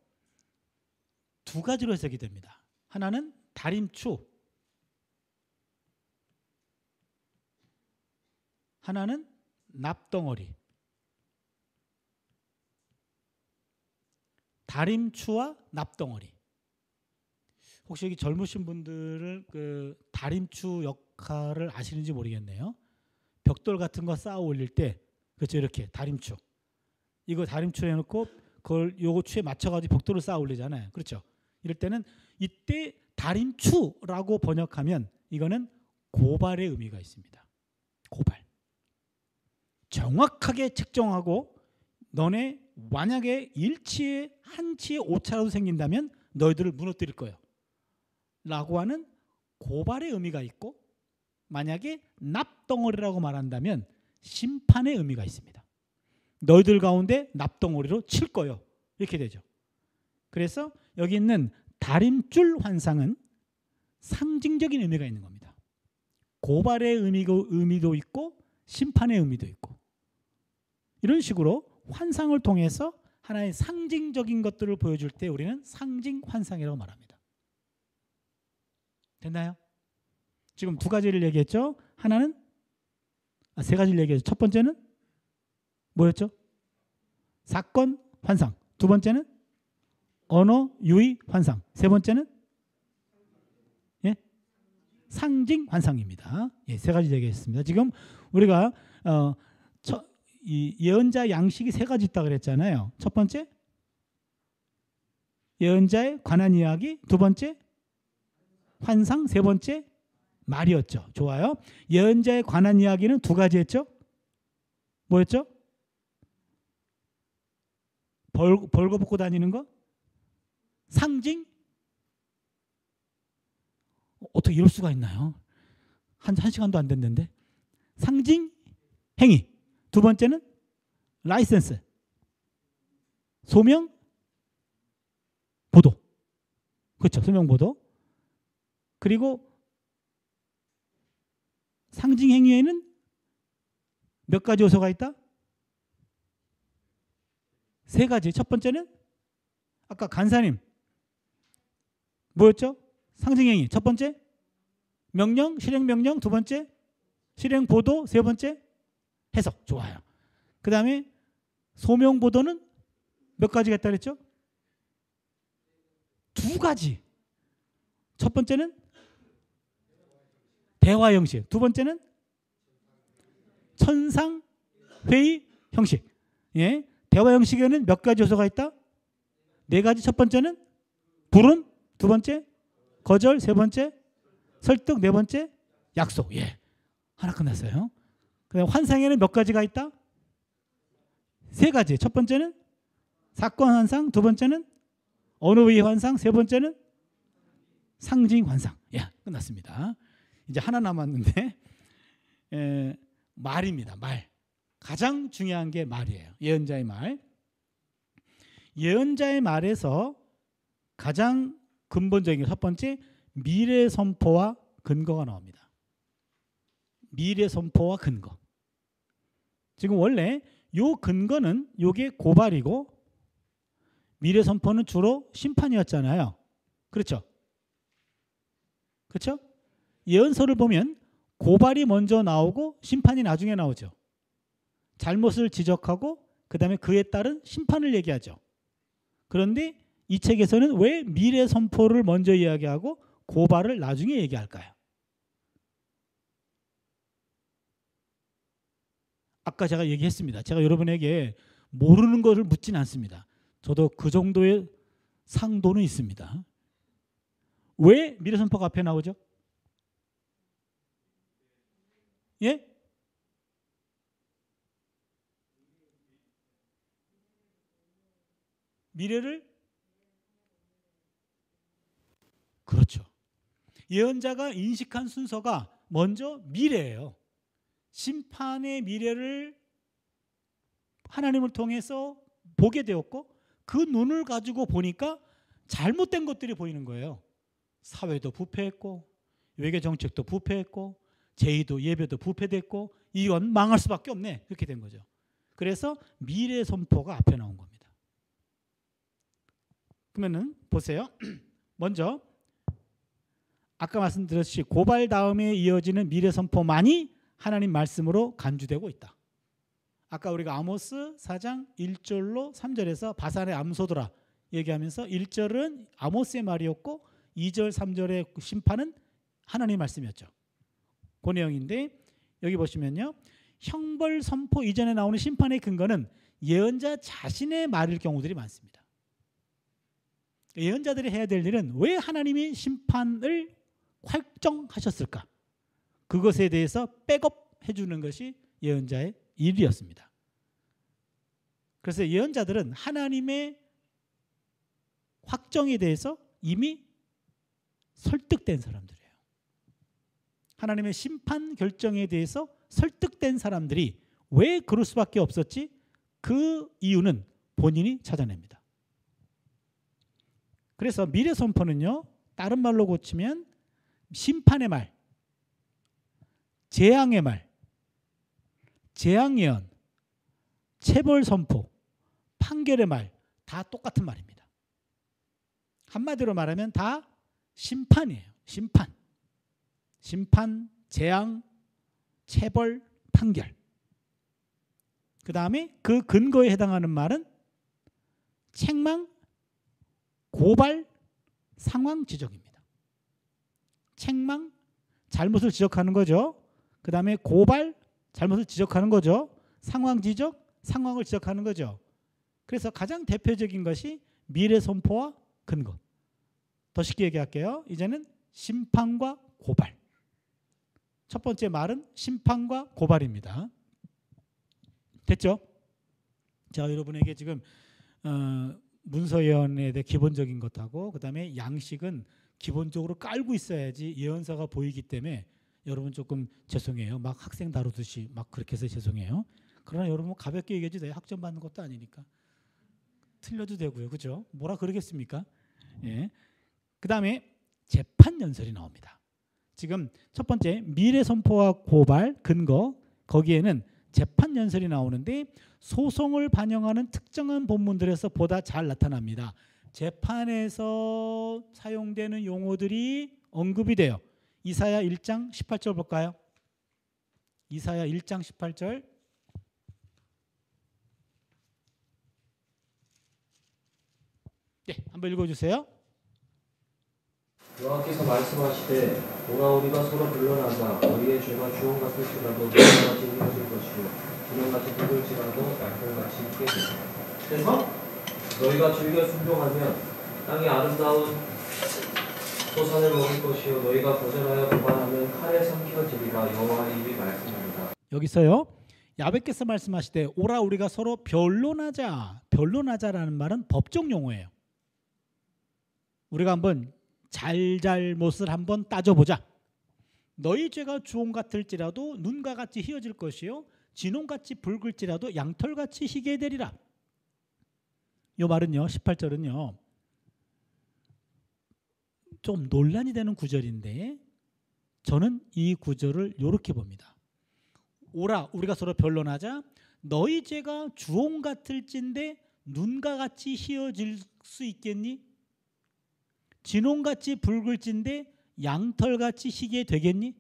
두 가지로 해석이 됩니다. 하나는 다림추, 하나는 납덩어리. 다림추와 납덩어리. 혹시 여기 젊으신 분들은 그 다림추 역할을 아시는지 모르겠네요. 벽돌 같은 거 쌓아 올릴 때 그렇죠, 이렇게 다림추. 이거 다림추 해놓고 그걸 요거 추에 맞춰가지고 벽돌을 쌓아 올리잖아요. 그렇죠. 이럴 때는 이때 다림추라고 번역하면 이거는 고발의 의미가 있습니다. 고발. 정확하게 측정하고 너네 만약에 일치에 한치의 오차라도 생긴다면 너희들을 무너뜨릴 거예요. 라고 하는 고발의 의미가 있고 만약에 납덩어리라고 말한다면 심판의 의미가 있습니다. 너희들 가운데 납덩어리로 칠 거예요. 이렇게 되죠. 그래서 여기 있는 다림줄 환상은 상징적인 의미가 있는 겁니다. 고발의 의미도 있고 심판의 의미도 있고 이런 식으로 환상을 통해서 하나의 상징적인 것들을 보여줄 때 우리는 상징 환상이라고 말합니다. 됐나요? 지금 두 가지를 얘기했죠. 하나는 세 가지를 얘기했죠. 첫 번째는 뭐였죠? 사건 환상. 두 번째는 언어 유의 환상. 세 번째는 예? 상징 환상입니다. 예, 세 가지 얘기했습니다. 지금 우리가 이 예언자 양식이 세 가지 있다고 그랬잖아요. 첫 번째 예언자에 관한 이야기, 두 번째 환상, 세 번째 말이었죠. 좋아요. 예언자에 관한 이야기는 두 가지 했죠. 뭐였죠? 벌거벗고 다니는 거? 상징? 어떻게 이럴 수가 있나요? 한 시간도 안 됐는데. 상징, 행위. 두 번째는 라이센스, 소명, 보도. 그렇죠. 소명, 보도. 그리고 상징 행위에는 몇 가지 요소가 있다? 세 가지. 첫 번째는 아까 간사님 뭐였죠? 상징 행위. 첫 번째 명령, 실행 명령. 두 번째 실행 보도. 세 번째 해석. 좋아요. 그 다음에 소명 보도는 몇 가지가 있다 그랬죠? 두 가지. 첫 번째는 대화 형식. 두 번째는 천상 회의 형식. 예. 대화 형식에는 몇 가지 요소가 있다? 네 가지. 첫 번째는 부름. 두 번째 거절. 세 번째 설득. 네 번째 약속. 예. 하나 끝났어요. 그다음 환상에는 몇 가지가 있다? 세 가지. 첫 번째는 사건 환상, 두 번째는 언어의 환상, 세 번째는 상징 환상. 예, 끝났습니다. 이제 하나 남았는데 말입니다. 말. 가장 중요한 게 말이에요. 예언자의 말. 예언자의 말에서 가장 근본적인 첫 번째 미래 선포와 근거가 나옵니다. 미래 선포와 근거. 지금 원래 요 근거는 요게 고발이고 미래 선포는 주로 심판이었잖아요. 그렇죠? 그렇죠? 예언서를 보면 고발이 먼저 나오고 심판이 나중에 나오죠. 잘못을 지적하고 그다음에 그에 따른 심판을 얘기하죠. 그런데 이 책에서는 왜 미래 선포를 먼저 이야기하고 고발을 나중에 얘기할까요? 아까 제가 얘기했습니다. 제가 여러분에게 모르는 것을 묻진 않습니다. 저도 그 정도의 상도는 있습니다. 왜 미래 선포가 앞에 나오죠? 예? 미래를 그렇죠. 예언자가 인식한 순서가 먼저 미래예요. 심판의 미래를 하나님을 통해서 보게 되었고 그 눈을 가지고 보니까 잘못된 것들이 보이는 거예요. 사회도 부패했고 외교 정책도 부패했고 제의도 예배도 부패됐고 이건 망할 수밖에 없네. 그렇게 된 거죠. 그래서 미래 선포가 앞에 나온 겁니다. 그러면은 보세요. 먼저 아까 말씀드렸듯이 고발 다음에 이어지는 미래 선포만이 하나님 말씀으로 간주되고 있다. 아까 우리가 아모스 4장 1절로 3절에서 바산의 암소들아 얘기하면서 1절은 아모스의 말이었고 2절 3절의 심판은 하나님의 말씀이었죠. 그 내용인데 여기 보시면요. 형벌 선포 이전에 나오는 심판의 근거는 예언자 자신의 말일 경우들이 많습니다. 예언자들이 해야 될 일은 왜 하나님이 심판을 확정하셨을까? 그것에 대해서 백업해 주는 것이 예언자의 일이었습니다. 그래서 예언자들은 하나님의 확정에 대해서 이미 설득된 사람들이에요. 하나님의 심판 결정에 대해서 설득된 사람들이 왜 그럴 수밖에 없었지? 그 이유는 본인이 찾아냅니다. 그래서 미래 선포는요. 다른 말로 고치면 심판의 말, 재앙의 말, 재앙 예언, 체벌 선포, 판결의 말 다 똑같은 말입니다. 한마디로 말하면 다 심판이에요. 심판, 재앙, 체벌, 판결. 그 다음에 그 근거에 해당하는 말은 책망, 고발, 상황 지적입니다. 책망, 잘못을 지적하는 거죠. 그 다음에 고발, 잘못을 지적하는 거죠. 상황 지적, 상황을 지적하는 거죠. 그래서 가장 대표적인 것이 미래 선포와 근거. 더 쉽게 얘기할게요. 이제는 심판과 고발. 첫 번째 말은 심판과 고발입니다. 됐죠? 자, 여러분에게 지금 문서 예언에 대해 기본적인 것하고 그 다음에 양식은 기본적으로 깔고 있어야지 예언서가 보이기 때문에 여러분 조금 죄송해요. 막 학생 다루듯이 막 그렇게 해서 죄송해요. 그러나 여러분 가볍게 얘기해도 돼요. 학점 받는 것도 아니니까. 틀려도 되고요. 그죠? 뭐라 그러겠습니까? 예. 그 다음에 재판 연설이 나옵니다. 지금 첫 번째 미래 선포와 고발, 근거 거기에는 재판 연설이 나오는데 소송을 반영하는 특정한 본문들에서 보다 잘 나타납니다. 재판에서 사용되는 용어들이 언급이 돼요. 이사야 1장 18절 볼까요? 이사야 1장 18절. 네, 한번 읽어주세요. 여호와께서 말씀하시되 오라 우리가 서로 변론하자. 너희의 죄가 주홍 같을지라도 너희같이 휘어질 것이요 주홍같이 붉을지라도 양털같이 희게 되리라. 그래서 너희가 즐겨 순종하면 땅의 아름다운 소산을 먹을 것이요 너희가 거절하여 고발하면 칼에 삼켜지리라. 여호와의 입이 말씀합니다. 여기서요. 야훼께서 말씀하시되 오라 우리가 서로 변론하자. 변론하자라는 말은 법적 용어예요. 우리가 한번 잘잘못을 한번 따져보자. 너희 죄가 주홍 같을지라도 눈과 같이 희어질 것이요 진홍같이 붉을지라도 양털같이 희게 되리라. 이 말은요. 18절은요. 좀 논란이 되는 구절인데 저는 이 구절을 이렇게 봅니다. 오라 우리가 서로 변론하자. 너희 죄가 주홍 같을진데 눈과 같이 희어질 수 있겠니? 진홍같이 붉을진데 양털같이 희게 되겠니?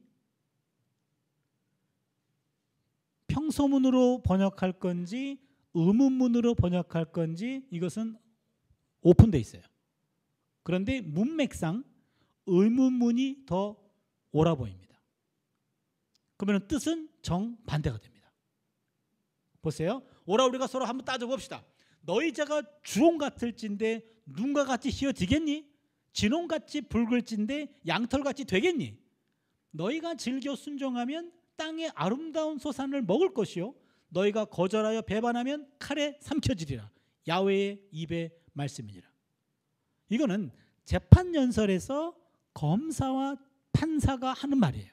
평소문으로 번역할 건지 의문문으로 번역할 건지 이것은 오픈되어 있어요. 그런데 문맥상 의문문이 더 옳아 보입니다. 그러면 뜻은 정반대가 됩니다. 보세요. 오라 우리가 서로 한번 따져봅시다. 너희 죄가 주홍 같을진데 눈과 같이 희어지겠니? 진홍같이 붉을진데 양털같이 되겠니? 너희가 즐겨 순종하면 땅의 아름다운 소산을 먹을 것이요 너희가 거절하여 배반하면 칼에 삼켜지리라. 야훼의 입의 말씀이니라. 이거는 재판 연설에서 검사와 판사가 하는 말이에요.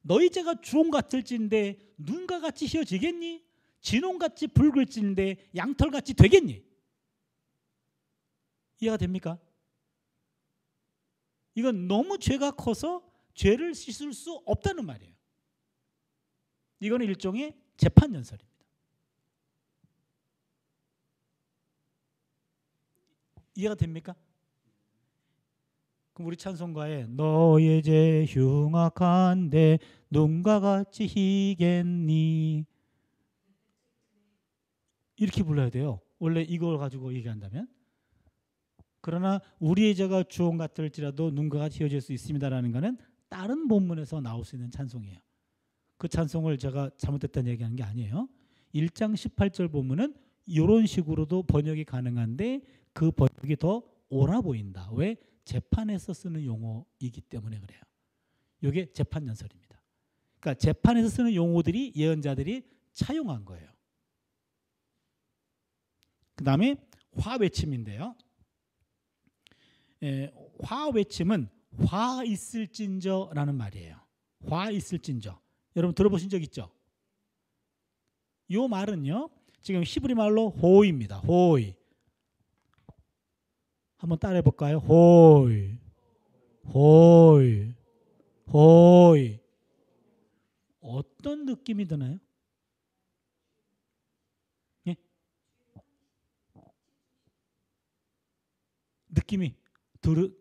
너희 죄가 주홍 같을진데 눈과 같이 희어지겠니? 진홍같이 붉을진데 양털같이 되겠니? 이해가 됩니까? 이건 너무 죄가 커서 죄를 씻을 수 없다는 말이에요. 이거는 일종의 재판 연설입니다. 이해가 됩니까? 그럼 우리 찬송가에 너의 죄 흉악한데 눈과 같이 희겠니 이렇게 불러야 돼요. 원래 이걸 가지고 얘기한다면. 그러나 우리의 죄가 주홍 같을지라도 눈과 같이 희어질 수 있습니다라는 것은 다른 본문에서 나올 수 있는 찬송이에요. 그 찬송을 제가 잘못됐다는 얘기하는 게 아니에요. 1장 18절 본문은 이런 식으로도 번역이 가능한데 그 번역이 더 옳아 보인다. 왜? 재판에서 쓰는 용어이기 때문에 그래요. 이게 재판 연설입니다. 그러니까 재판에서 쓰는 용어들이 예언자들이 차용한 거예요. 그 다음에 화외침인데요. 화외침은 화 있을진저라는 말이에요. 화 있을진저. 여러분 들어보신 적 있죠? 이 말은요. 지금 히브리 말로 호이입니다. 호이. 한번 따라해 볼까요? 호이. 호이. 호이. 어떤 느낌이 드나요? 예? 느낌이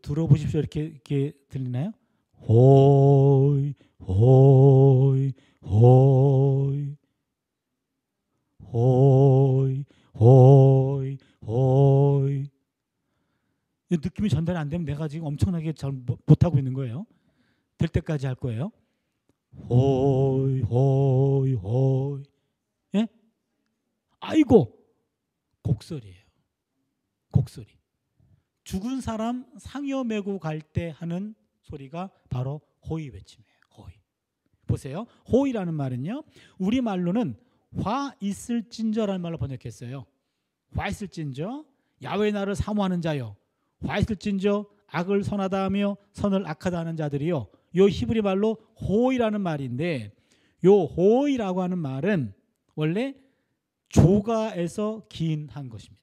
들어보십시오. 이렇게 들리나요? 호이. 호이. 호이. 호이. 호이. 호이. 느낌이 전달이 안 되면 내가 지금 엄청나게 잘 못하고 있는 거예요. 될 때까지 할 거예요. 호이. 호이. 호이. 예? 아이고. 곡소리예요. 곡소리. 죽은 사람 상여 메고 갈 때 하는 소리가 바로 호이 외침이에요. 호이. 보세요. 호이라는 말은요. 우리말로는 화 있을진저라는 말로 번역했어요. 화 있을진저 야훼 나를 사모하는 자여. 화 있을진저 악을 선하다 하며 선을 악하다 하는 자들이요. 요 히브리 말로 호이라는 말인데 요 호이라고 하는 말은 원래 조가에서 기인한 것입니다.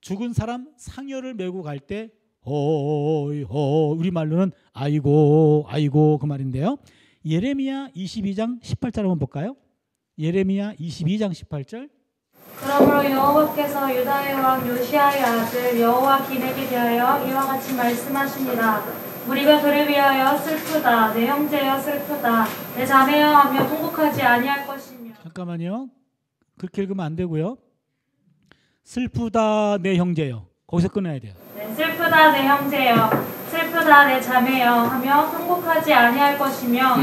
죽은 사람 상여를 메고 갈 때 호이 호이 우리말로는 아이고 아이고 그 말인데요. 예레미야 22장 18절 한번 볼까요? 예레미야 22장 18절. 그러므로 여호와께서 유다의 왕 요시아의 아들 여호와김에게 대하여 이와 같이 말씀하시니라. 우리가 그를 위하여 슬프다. 내 형제여 슬프다. 내 자매여 하며 통곡하지 아니할 것이며. 잠깐만요. 그렇게 읽으면 안 되고요. 슬프다 내 형제여. 거기서 끊어야 돼요. 네, 슬프다 내 형제여. 슬프다 내 자매여 하며 통곡하지 아니할 것이며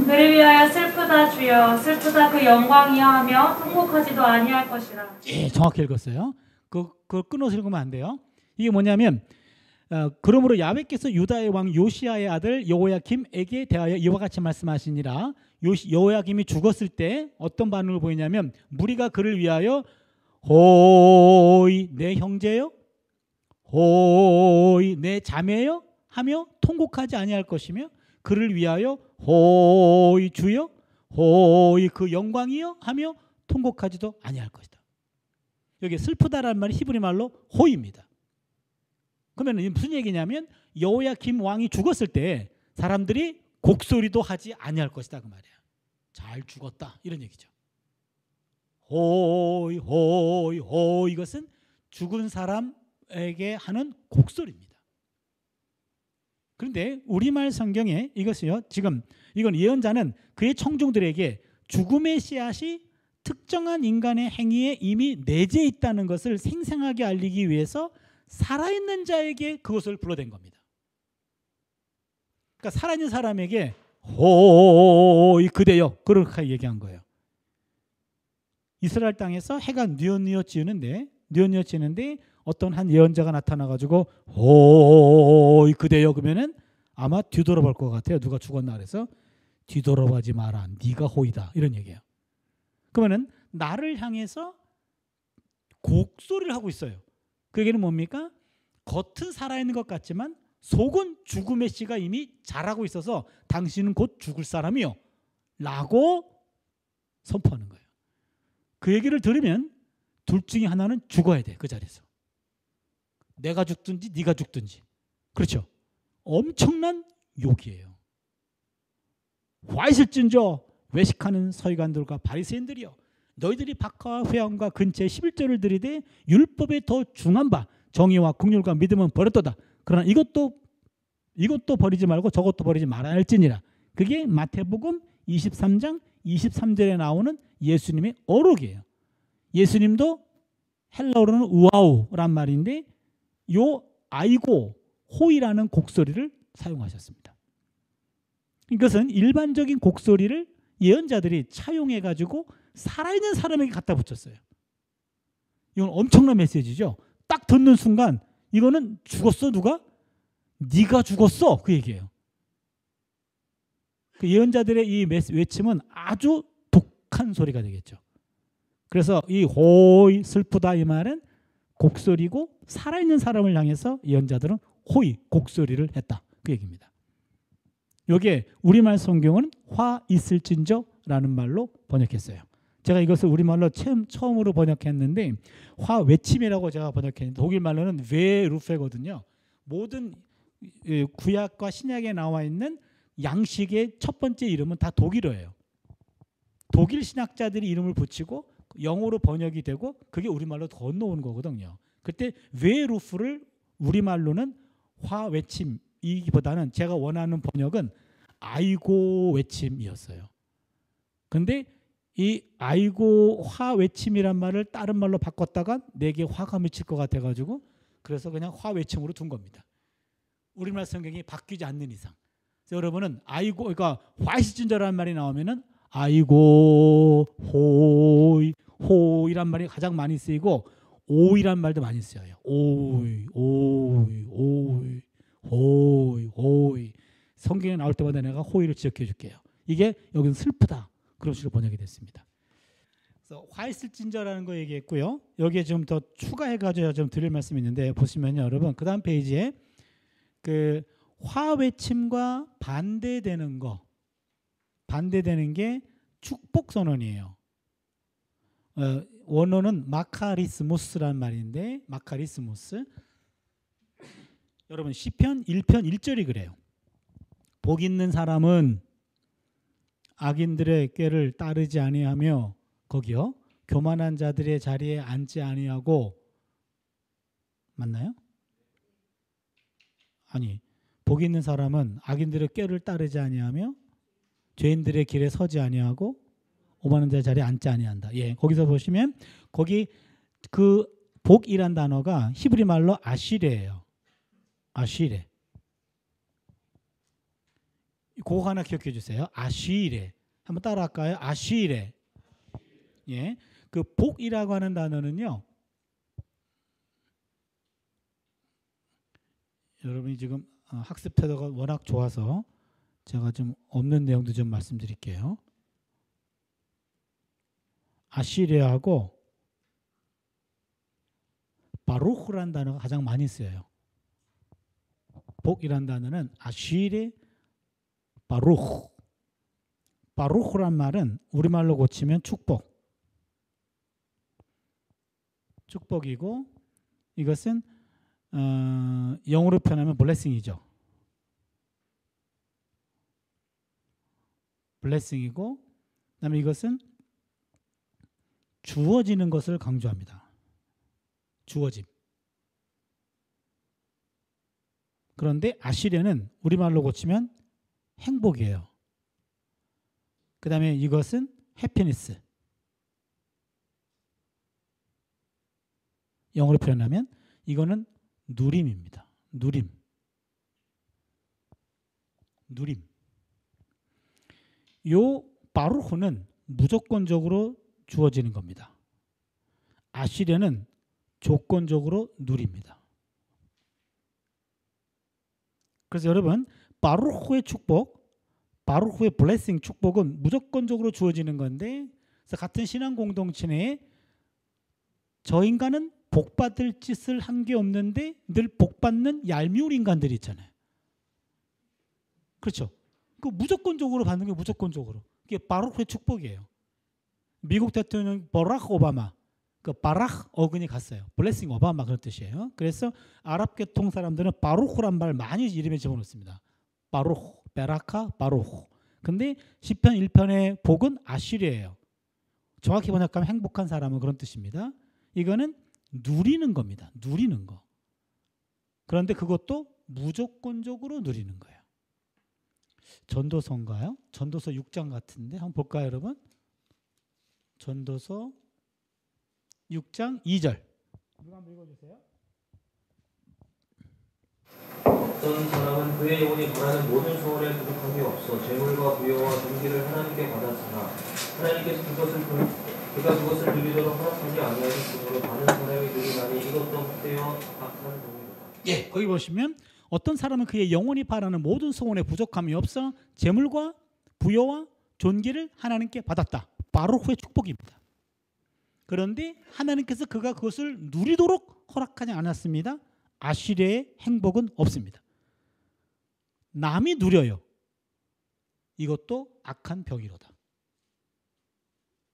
그를 위하여 슬프다 주여. 슬프다 그 영광이여 하며 통곡하지도 아니할 것이라. 예, 정확히 읽었어요. 그걸 끊어서 읽으면 안 돼요. 이게 뭐냐면 그러므로 야훼께서 유다의 왕 요시아의 아들 여호야김에게 대하여 이와 같이 말씀하시니라. 여호야김이 죽었을 때 어떤 반응을 보이냐면 무리가 그를 위하여 호이 내 형제요 호이 내 자매요 하며 통곡하지 아니할 것이며 그를 위하여 호이 주여 호이 그 영광이요 하며 통곡하지도 아니할 것이다. 여기 슬프다라는 말이 히브리 말로 호이입니다. 그러면 무슨 얘기냐면 여호야김 왕이 죽었을 때 사람들이 곡소리도 하지 아니할 것이다 그 말이야. 잘 죽었다 이런 얘기죠. 호이 호이 호이 이것은 죽은 사람에게 하는 곡소리입니다. 그런데 우리말 성경에 이것이요. 지금 이건 예언자는 그의 청중들에게 죽음의 씨앗이 특정한 인간의 행위에 이미 내재해 있다는 것을 생생하게 알리기 위해서 살아있는 자에게 그것을 불러댄 겁니다. 그러니까 살아있는 사람에게 호이 그대여 그렇게 얘기한 거예요. 이스라엘 땅에서 해가 뉘엿뉘엿 지는데 어떤 한 예언자가 나타나가지고 호이 그대여 그러면은 아마 뒤돌아볼 것 같아요. 누가 죽었나 그래서 뒤돌아보지 마라. 네가 호이다 이런 얘기예요. 그러면은 나를 향해서 곡소리를 하고 있어요. 그 얘기는 뭡니까? 겉은 살아있는 것 같지만 속은 죽음의 씨가 이미 자라고 있어서 당신은 곧 죽을 사람이요 라고 선포하는 거예요. 그 얘기를 들으면 둘 중에 하나는 죽어야 돼. 그 자리에서. 내가 죽든지 네가 죽든지. 그렇죠. 엄청난 욕이에요. 화 있을진저 외식하는 서기관들과 바리새인들이여, 너희들이 박하와 회당과 근처에 11조를 들이되 율법에 더 중한 바 정의와 긍휼과 믿음은 버렸도다. 그러나 이것도 버리지 말고 저것도 버리지 말아야 할지니라. 그게 마태복음 23장 23절에 나오는 예수님의 어록이에요. 예수님도 헬라어로는 우아우란 말인데 요 아이고 호이라는 곡소리를 사용하셨습니다. 이것은 일반적인 곡소리를 예언자들이 차용해가지고 살아있는 사람에게 갖다 붙였어요. 이건 엄청난 메시지죠. 딱 듣는 순간 이거는 죽었어 누가? 네가 죽었어 그 얘기예요. 그 예언자들의 이 외침은 아주 독한 소리가 되겠죠. 그래서 이 호이 슬프다 이 말은 곡소리고 살아있는 사람을 향해서 예언자들은 호이 곡소리를 했다 그 얘기입니다. 이게 우리말 성경은 화 있을진저라는 말로 번역했어요. 제가 이것을 우리말로 처음으로 번역했는데 화 외침이라고 제가 번역했는데 독일 말로는 웨루페거든요. 모든 구약과 신약에 나와 있는 양식의 첫 번째 이름은 다 독일어예요. 독일 신학자들이 이름을 붙이고 영어로 번역이 되고 그게 우리말로 건너오는 거거든요. 그때 웨루프를 우리말로는 화 외침이기보다는 제가 원하는 번역은 아이고 외침이었어요. 근데 이 아이고 화 외침이란 말을 다른 말로 바꿨다가 내게 화가 미칠 것 같아가지고 그래서 그냥 화 외침으로 둔 겁니다. 우리말 성경이 바뀌지 않는 이상. 여러분은 아이고 그러니까 화이스진저라는 말이 나오면은 아이고 호이란 말이 가장 많이 쓰이고 오이란 말도 많이 쓰여요. 오이 성경에 나올 때마다 내가 호이를 지적해 줄게요. 이게 여기는 슬프다 그런 식으로 번역이 됐습니다. 그래서 화이슬진저라는 거 얘기했고요. 여기에 좀 더 추가해가지고 좀 드릴 말씀이 있는데 보시면요, 여러분 그 다음 페이지에 그 화 외침과 반대되는 게 축복 선언이에요. 원어는 마카리스무스라는 말인데 마카리스무스. 여러분 시편 1편 1절이 그래요. 복 있는 사람은 악인들의 꾀를 따르지 아니하며 거기요 교만한 자들의 자리에 앉지 아니하고 맞나요? 아니 복 있는 사람은 악인들의 꾀를 따르지 아니하며 죄인들의 길에 서지 아니하고 오만한 자의 자리에 앉지 아니한다. 예, 거기서 보시면 거기 그 복이란 단어가 히브리 말로 아시레예요. 아시레. 그거 하나 기억해 주세요. 아시레. 한번 따라할까요? 아시레. 예, 그 복이라고 하는 단어는요. 여러분이 지금 학습 태도가 워낙 좋아서 제가 좀 없는 내용도 좀 말씀드릴게요. 아시레하고 바루흐라는 단어가 가장 많이 쓰여요. 복이라는 단어는 아시레 바루흐. 바루흐란 말은 우리말로 고치면 축복이고 이것은 영어로 표현하면 블레싱이죠. 블레싱이고 그다음에 이것은 주어지는 것을 강조합니다. 주어짐. 그런데 아시레는 우리말로 고치면 행복이에요. 그 다음에 이것은 해피니스. 영어로 표현하면 이거는 누림입니다. 누림. 요 바루흐는 무조건적으로 주어지는 겁니다. 아시레는 조건적으로 누립니다. 그래서 여러분 바루흐의 축복, 바루흐의 블레싱 축복은 무조건적으로 주어지는 건데 그래서 같은 신앙 공동체 내에 저 인간은 복받을 짓을 한 게 없는데 늘 복받는 얄미운 인간들이 있잖아요. 그렇죠? 그 무조건적으로 받는 게 무조건적으로. 그게 바루흐의 축복이에요. 미국 대통령 버락 오바마 그 바락 어근이 갔어요. 블레싱 오바 막 그런 뜻이에요. 그래서 아랍 계통 사람들은 바루흐란 말 많이 이름에 집어넣습니다. 바루흐, 베라카, 바루흐. 근데 시편 1편의 복은 아시리예요. 정확히 번역하면 행복한 사람은 그런 뜻입니다. 이거는 누리는 겁니다. 누리는 거. 그런데 그것도 무조건적으로 누리는 거예요. 전도서인가요? 전도서 6장 같은데 한번 볼까요, 여러분? 전도서 6장 2절. 누가 한번 읽어주세요. 어떤 사람은 그의 영혼이 바라는 모든 소원에 부족함이 없어 재물과 부여와 존귀를 하나님께 받았으나 하나님께서 그가 그것을 누리도록 허락하지 아니하셨으므로 많은 사람이 누리나니 이것도 헛되어 악한 동이로다. 예, 거기 보시면 어떤 사람은 그의 영혼이 바라는 모든 소원에 부족함이 없어 재물과 부여와 존귀를 하나님께 받았다. 바루흐의 축복입니다. 그런데 하나님께서 그가 그것을 누리도록 허락하지 않았습니다. 아시리의 행복은 없습니다. 남이 누려요. 이것도 악한 벽이로다.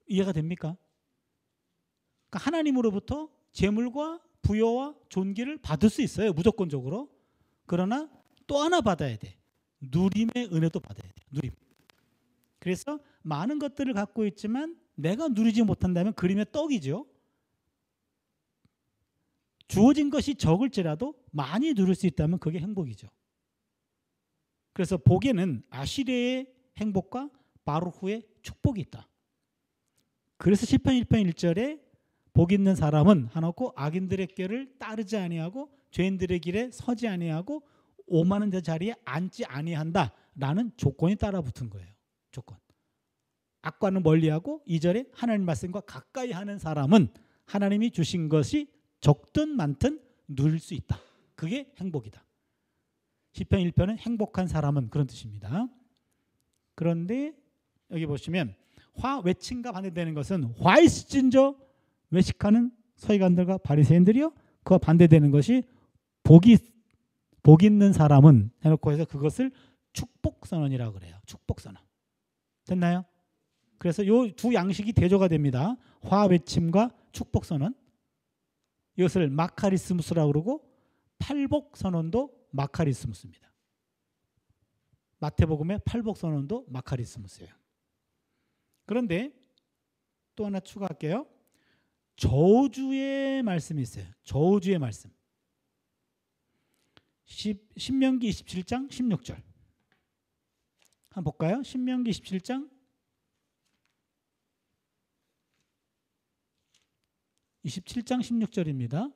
이해가 됩니까? 그러니까 하나님으로부터 재물과 부여와 존귀를 받을 수 있어요. 무조건적으로. 그러나 또 하나 받아야 돼. 누림의 은혜도 받아야 돼. 누림. 그래서 많은 것들을 갖고 있지만 내가 누리지 못한다면 그림의 떡이죠. 주어진 것이 적을지라도 많이 누릴 수 있다면 그게 행복이죠. 그래서 복에는 아시리의 행복과 바루흐의 축복이 있다. 그래서 시편 1편 1절에 복 있는 사람은 하놓고 악인들의 꾀를 따르지 아니하고 죄인들의 길에 서지 아니하고 오만한 자 자리에 앉지 아니한다라는 조건이 따라붙은 거예요. 조건. 악과는 멀리하고 2절에 하나님 말씀과 가까이 하는 사람은 하나님이 주신 것이 적든 많든 누릴 수 있다. 그게 행복이다. 시편 1편은 행복한 사람은 그런 뜻입니다. 그런데 여기 보시면 화 외침과 반대되는 것은 화이스진저 외식하는 서기관들과 바리새인들이요. 그와 반대되는 것이 복 있는 사람은 해놓고 해서 그것을 축복선언이라고 그래요. 축복선언. 됐나요? 그래서 이 두 양식이 대조가 됩니다. 화 외침과 축복선언. 이것을 마카리스무스라고 그러고 팔복선언도 마카리스무스입니다. 마태복음의 팔복선언도 마카리스무스예요. 그런데 또 하나 추가할게요. 저주의 말씀이 있어요. 저주의 말씀. 신명기 27장 16절. 한번 볼까요? 신명기 27장 27장 16절입니다.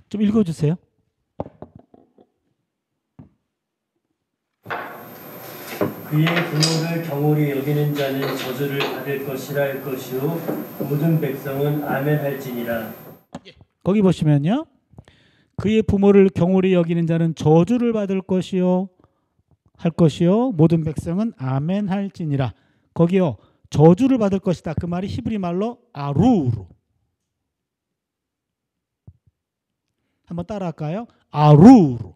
좀 읽어주세요. 그의 부모를 경홀히 여기는 자는 저주를 받을 것이라 할 것이요 모든 백성은 아멘 할지니라. 거기 보시면요. 그의 부모를 경홀히 여기는 자는 저주를 받을 것이요 할 것이요 모든 백성은 아멘 할지니라. 거기요. 저주를 받을 것이다. 그 말이 히브리 말로 아루루. 한번 따라할까요? 아루루.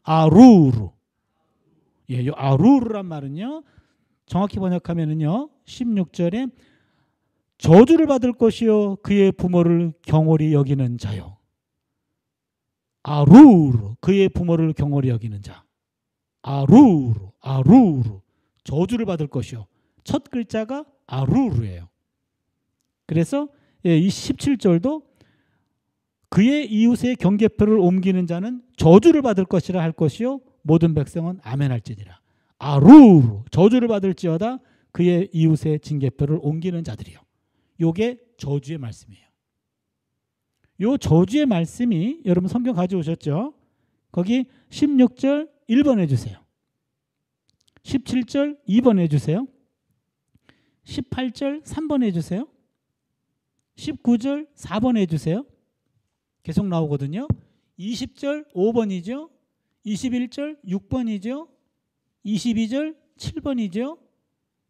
아루루. 예, 이 아루르란 말은요. 정확히 번역하면은요. 16절에 저주를 받을 것이요 그의 부모를 경홀히 여기는 자요. 아루르. 그의 부모를 경홀히 여기는 자. 아루르. 아루르. 저주를 받을 것이요. 첫 글자가 아루르예요. 그래서 이 17절도 그의 이웃의 경계표를 옮기는 자는 저주를 받을 것이라 할 것이요 모든 백성은 아멘할지니라. 아루르. 저주를 받을지어다 그의 이웃의 징계표를 옮기는 자들이요. 요게 저주의 말씀이에요. 요 저주의 말씀이 여러분 성경 가져오셨죠? 거기 16절 1번 해주세요. 17절 2번 해주세요. 18절 3번 해주세요. 19절 4번 해주세요. 계속 나오거든요. 20절 5번이죠. 21절 6번이죠. 22절 7번이죠.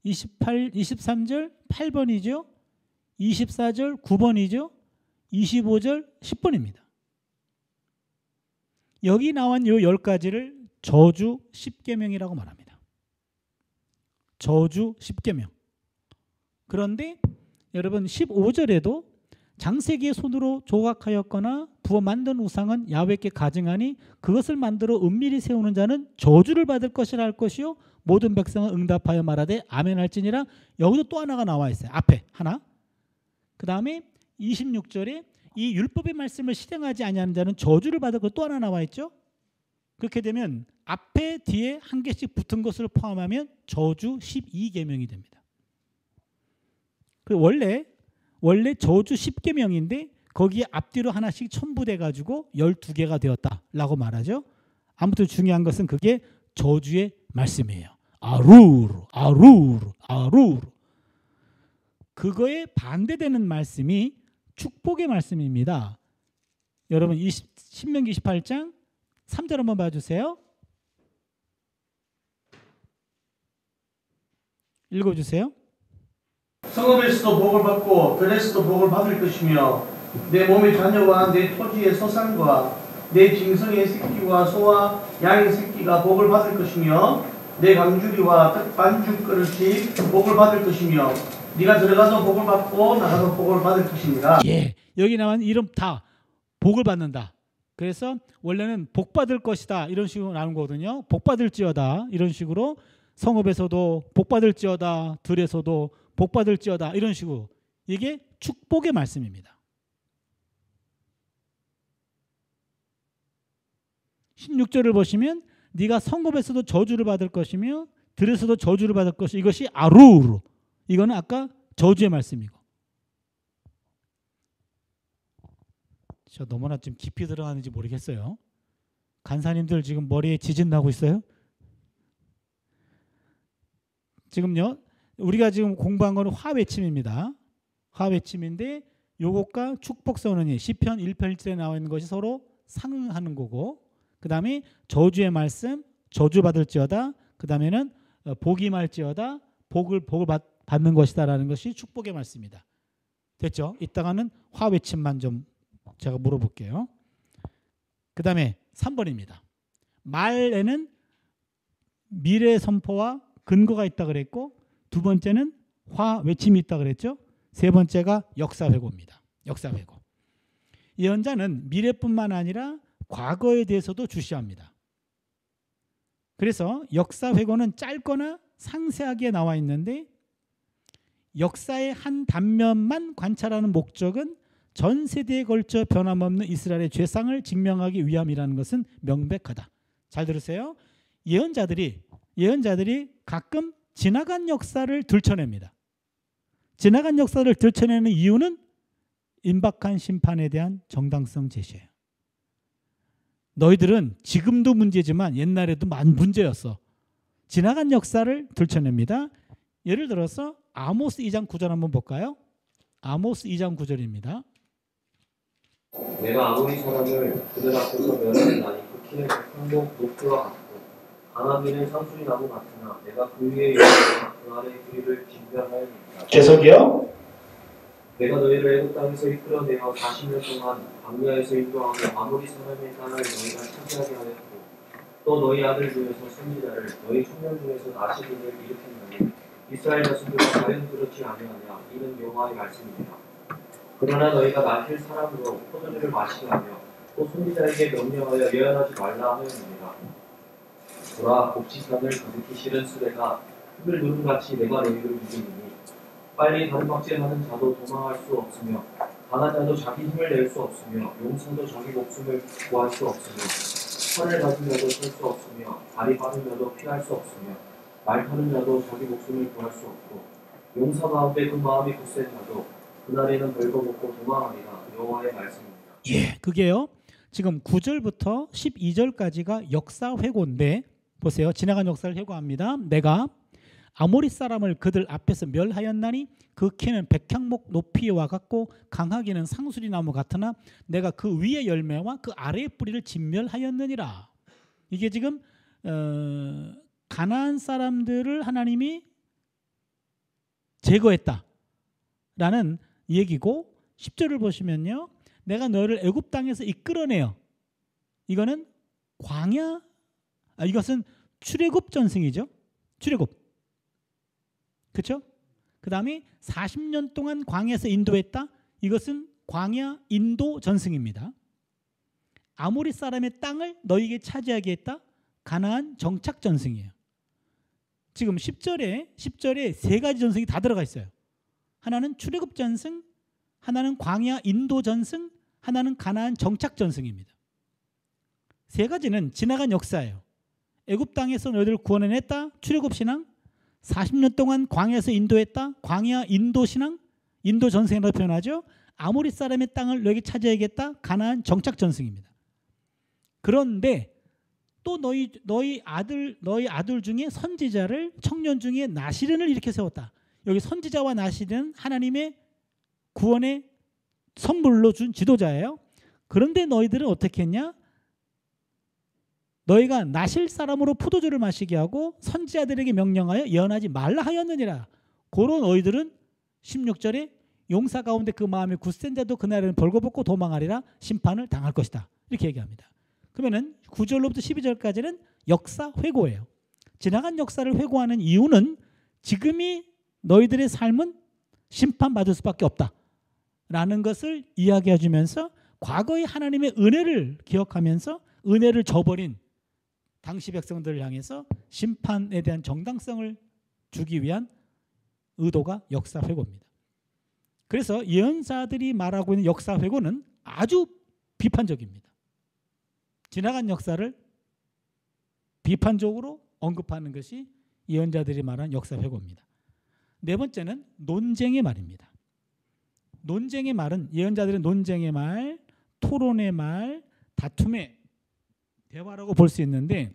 23절 8번이죠. 24절 9번이죠. 25절 10번입니다. 여기 나온 요 10가지를 저주 10계명이라고 말합니다. 저주 10계명. 그런데 여러분 15절에도 장세기의 손으로 조각하였거나 부어 만든 우상은 야훼께 가증하니 그것을 만들어 은밀히 세우는 자는 저주를 받을 것이라 할 것이요 모든 백성은 응답하여 말하되 아멘 할지니라. 여기도 또 하나가 나와 있어요. 앞에 하나. 그 다음에 26절에 이 율법의 말씀을 실행하지 아니하는 자는 저주를 받을 것 또 하나 나와 있죠. 그렇게 되면 앞에 뒤에 한 개씩 붙은 것을 포함하면 저주 12계명이 됩니다. 그 원래 저주 10계명인데 거기에 앞뒤로 하나씩 첨부돼 가지고 12개가 되었다라고 말하죠. 아무튼 중요한 것은 그게 저주의 말씀이에요. 아루르 아루르 아루르. 그거에 반대되는 말씀이 축복의 말씀입니다. 여러분 신명기 28장 3절 한번 봐주세요. 읽어주세요. 성읍에서도 복을 받고 들에서도 복을 받을 것이며 내 몸의 자녀와 내 토지의 소산과 내 짐승의 새끼와 소와 양의 새끼가 복을 받을 것이며 내 강주리와 떡 반죽 그릇이 복을 받을 것이며 네가 들어가서 복을 받고 나가서 복을 받을 것입니다. 예, 여기 나온 이름 다 복을 받는다. 그래서 원래는 복 받을 것이다 이런 식으로 나눈 거거든요. 복 받을지어다 이런 식으로 성읍에서도 복 받을지어다 들에서도 복 받을지어다 이런 식으로 이게 축복의 말씀입니다. 16절을 보시면 네가 성읍에서도 저주를 받을 것이며 들에서도 저주를 받을 것이 이것이 아루르. 이거는 아까 저주의 말씀이고. 저 너무나 좀 깊이 들어가는지 모르겠어요. 간사님들 지금 머리에 지진 나고 있어요? 지금요. 우리가 지금 공부한 거는 화외침입니다. 화외침인데 요것과 축복 선언이 시편 1편 1절에 나와 있는 것이 서로 상응하는 거고 그 다음에 저주의 말씀 저주 받을지어다 그 다음에는 복이 말지어다 복을 받는 것이다라는 것이 축복의 말씀입니다. 됐죠? 이따가는 화외침만 좀 제가 물어볼게요. 그 다음에 3번입니다. 말에는 미래 선포와 근거가 있다 그랬고 두 번째는 화외침이 있다 그랬죠. 세 번째가 역사회고입니다. 역사회고. 예언자는 미래뿐만 아니라 과거에 대해서도 주시합니다. 그래서 역사회고는 짧거나 상세하게 나와 있는데 역사의 한 단면만 관찰하는 목적은 전 세대에 걸쳐 변함없는 이스라엘의 죄상을 증명하기 위함이라는 것은 명백하다. 잘 들으세요. 예언자들이 가끔 지나간 역사를 들춰냅니다. 지나간 역사를 들춰내는 이유는 임박한 심판에 대한 정당성 제시예요. 너희들은 지금도 문제지만 옛날에도 문제였어. 지나간 역사를 들춰냅니다. 예를 들어서 아모스 2장 9절 한번 볼까요? 아모스 2장 9절입니다. 내가 아무리 사람을 그들 앞에서 멸하나니 그 키는 백향목 높이와 같고 강하기는 상수리 나무 같으나 내가 그 위에 있으나 그 아래 그리를 진멸하였느니라. 계속이요. 내가 너희를 애굽 땅에서 이끌어내어 40년 동안 광야에서 인도하며 아무리 사람의 땅을 너희가 차지하게 하였고 또 너희 아들 중에서 선지자를 너희 청년 중에서 나시린을 일으켰나니 이스라엘 자손들과 과연 그렇지 아니하냐. 이는 여호와의 말씀입니다. 그러나 너희가 낳힐 사람으로 포도주를 마시게 하며 또 선지자에게 명령하여 예언하지 말라 하였느니라. 보라 곡식단을 가득히 실은 수레가 흙을 누름같이 내가 너희를 이기니 빨리 다른 박질하는 자도 도망할 수 없으며 강한 자도 자기 힘을 낼 수 없으며 용사도 자기 목숨을 구할 수 없으며 팔을 가진 자도 설 수 없으며 발이 빠른 자도 피할 수 없으며 말 타는 자도 자기 목숨을 구할 수 없고 용사 가운데 그 마음이 굳센 자도 그날에는 벌거벗고 도망하리라. 여호와의 말씀입니다. 예, 그게요. 지금 9절부터 12절까지가 역사회고인데 보세요. 지나간 역사를 회고합니다. 내가 아모리 사람을 그들 앞에서 멸하였나니 그 키는 백향목 높이와 같고 강하기는 상수리 나무 같으나 내가 그 위의 열매와 그 아래의 뿌리를 진멸하였느니라. 이게 지금 가나안 사람들을 하나님이 제거했다라는 얘기고 10절을 보시면요. 내가 너를 애굽 땅에서 이끌어내요. 이거는 광야 이것은 출애굽 전승이죠. 출애굽. 그렇죠? 그 다음에 40년 동안 광야에서 인도했다. 이것은 광야 인도 전승입니다. 아모리 사람의 땅을 너희에게 차지하게 했다. 가나안 정착 전승이에요. 지금 10절에 세 가지 전승이 다 들어가 있어요. 하나는 출애굽 전승, 하나는 광야 인도 전승, 하나는 가나안 정착 전승입니다. 세 가지는 지나간 역사예요. 애굽 땅에서 너희들을 구원해냈다. 출애굽 신앙. 40년 동안 광야에서 인도했다. 광야 인도 신앙. 인도 전승이라고 표현하죠. 아모리 사람의 땅을 너희에게 차지하겠다. 가나안 정착 전승입니다. 그런데 또 너희 아들 중에 선지자를 청년 중에 나시른을 이렇게 세웠다. 여기 선지자와 나시른 하나님의 구원의 선물로 준 지도자예요. 그런데 너희들은 어떻게 했냐? 너희가 나실 사람으로 포도주를 마시게 하고 선지자들에게 명령하여 예언하지 말라 하였느니라. 고로 너희들은 16절에 용사 가운데 그 마음이 굳센 자도 그날에는 벌거벗고 도망하리라. 심판을 당할 것이다. 이렇게 얘기합니다. 그러면은 9절로부터 12절까지는 역사 회고예요. 지나간 역사를 회고하는 이유는 지금이 너희들의 삶은 심판받을 수밖에 없다라는 것을 이야기해 주면서 과거의 하나님의 은혜를 기억하면서 은혜를 저버린 당시 백성들을 향해서 심판에 대한 정당성을 주기 위한 의도가 역사 회고입니다. 그래서 예언자들이 말하고 있는 역사 회고는 아주 비판적입니다. 지나간 역사를 비판적으로 언급하는 것이 예언자들이 말하는 역사 회고입니다. 네 번째는 논쟁의 말입니다. 논쟁의 말은 예언자들의 논쟁의 말, 토론의 말, 다툼의 대화라고 볼 수 있는데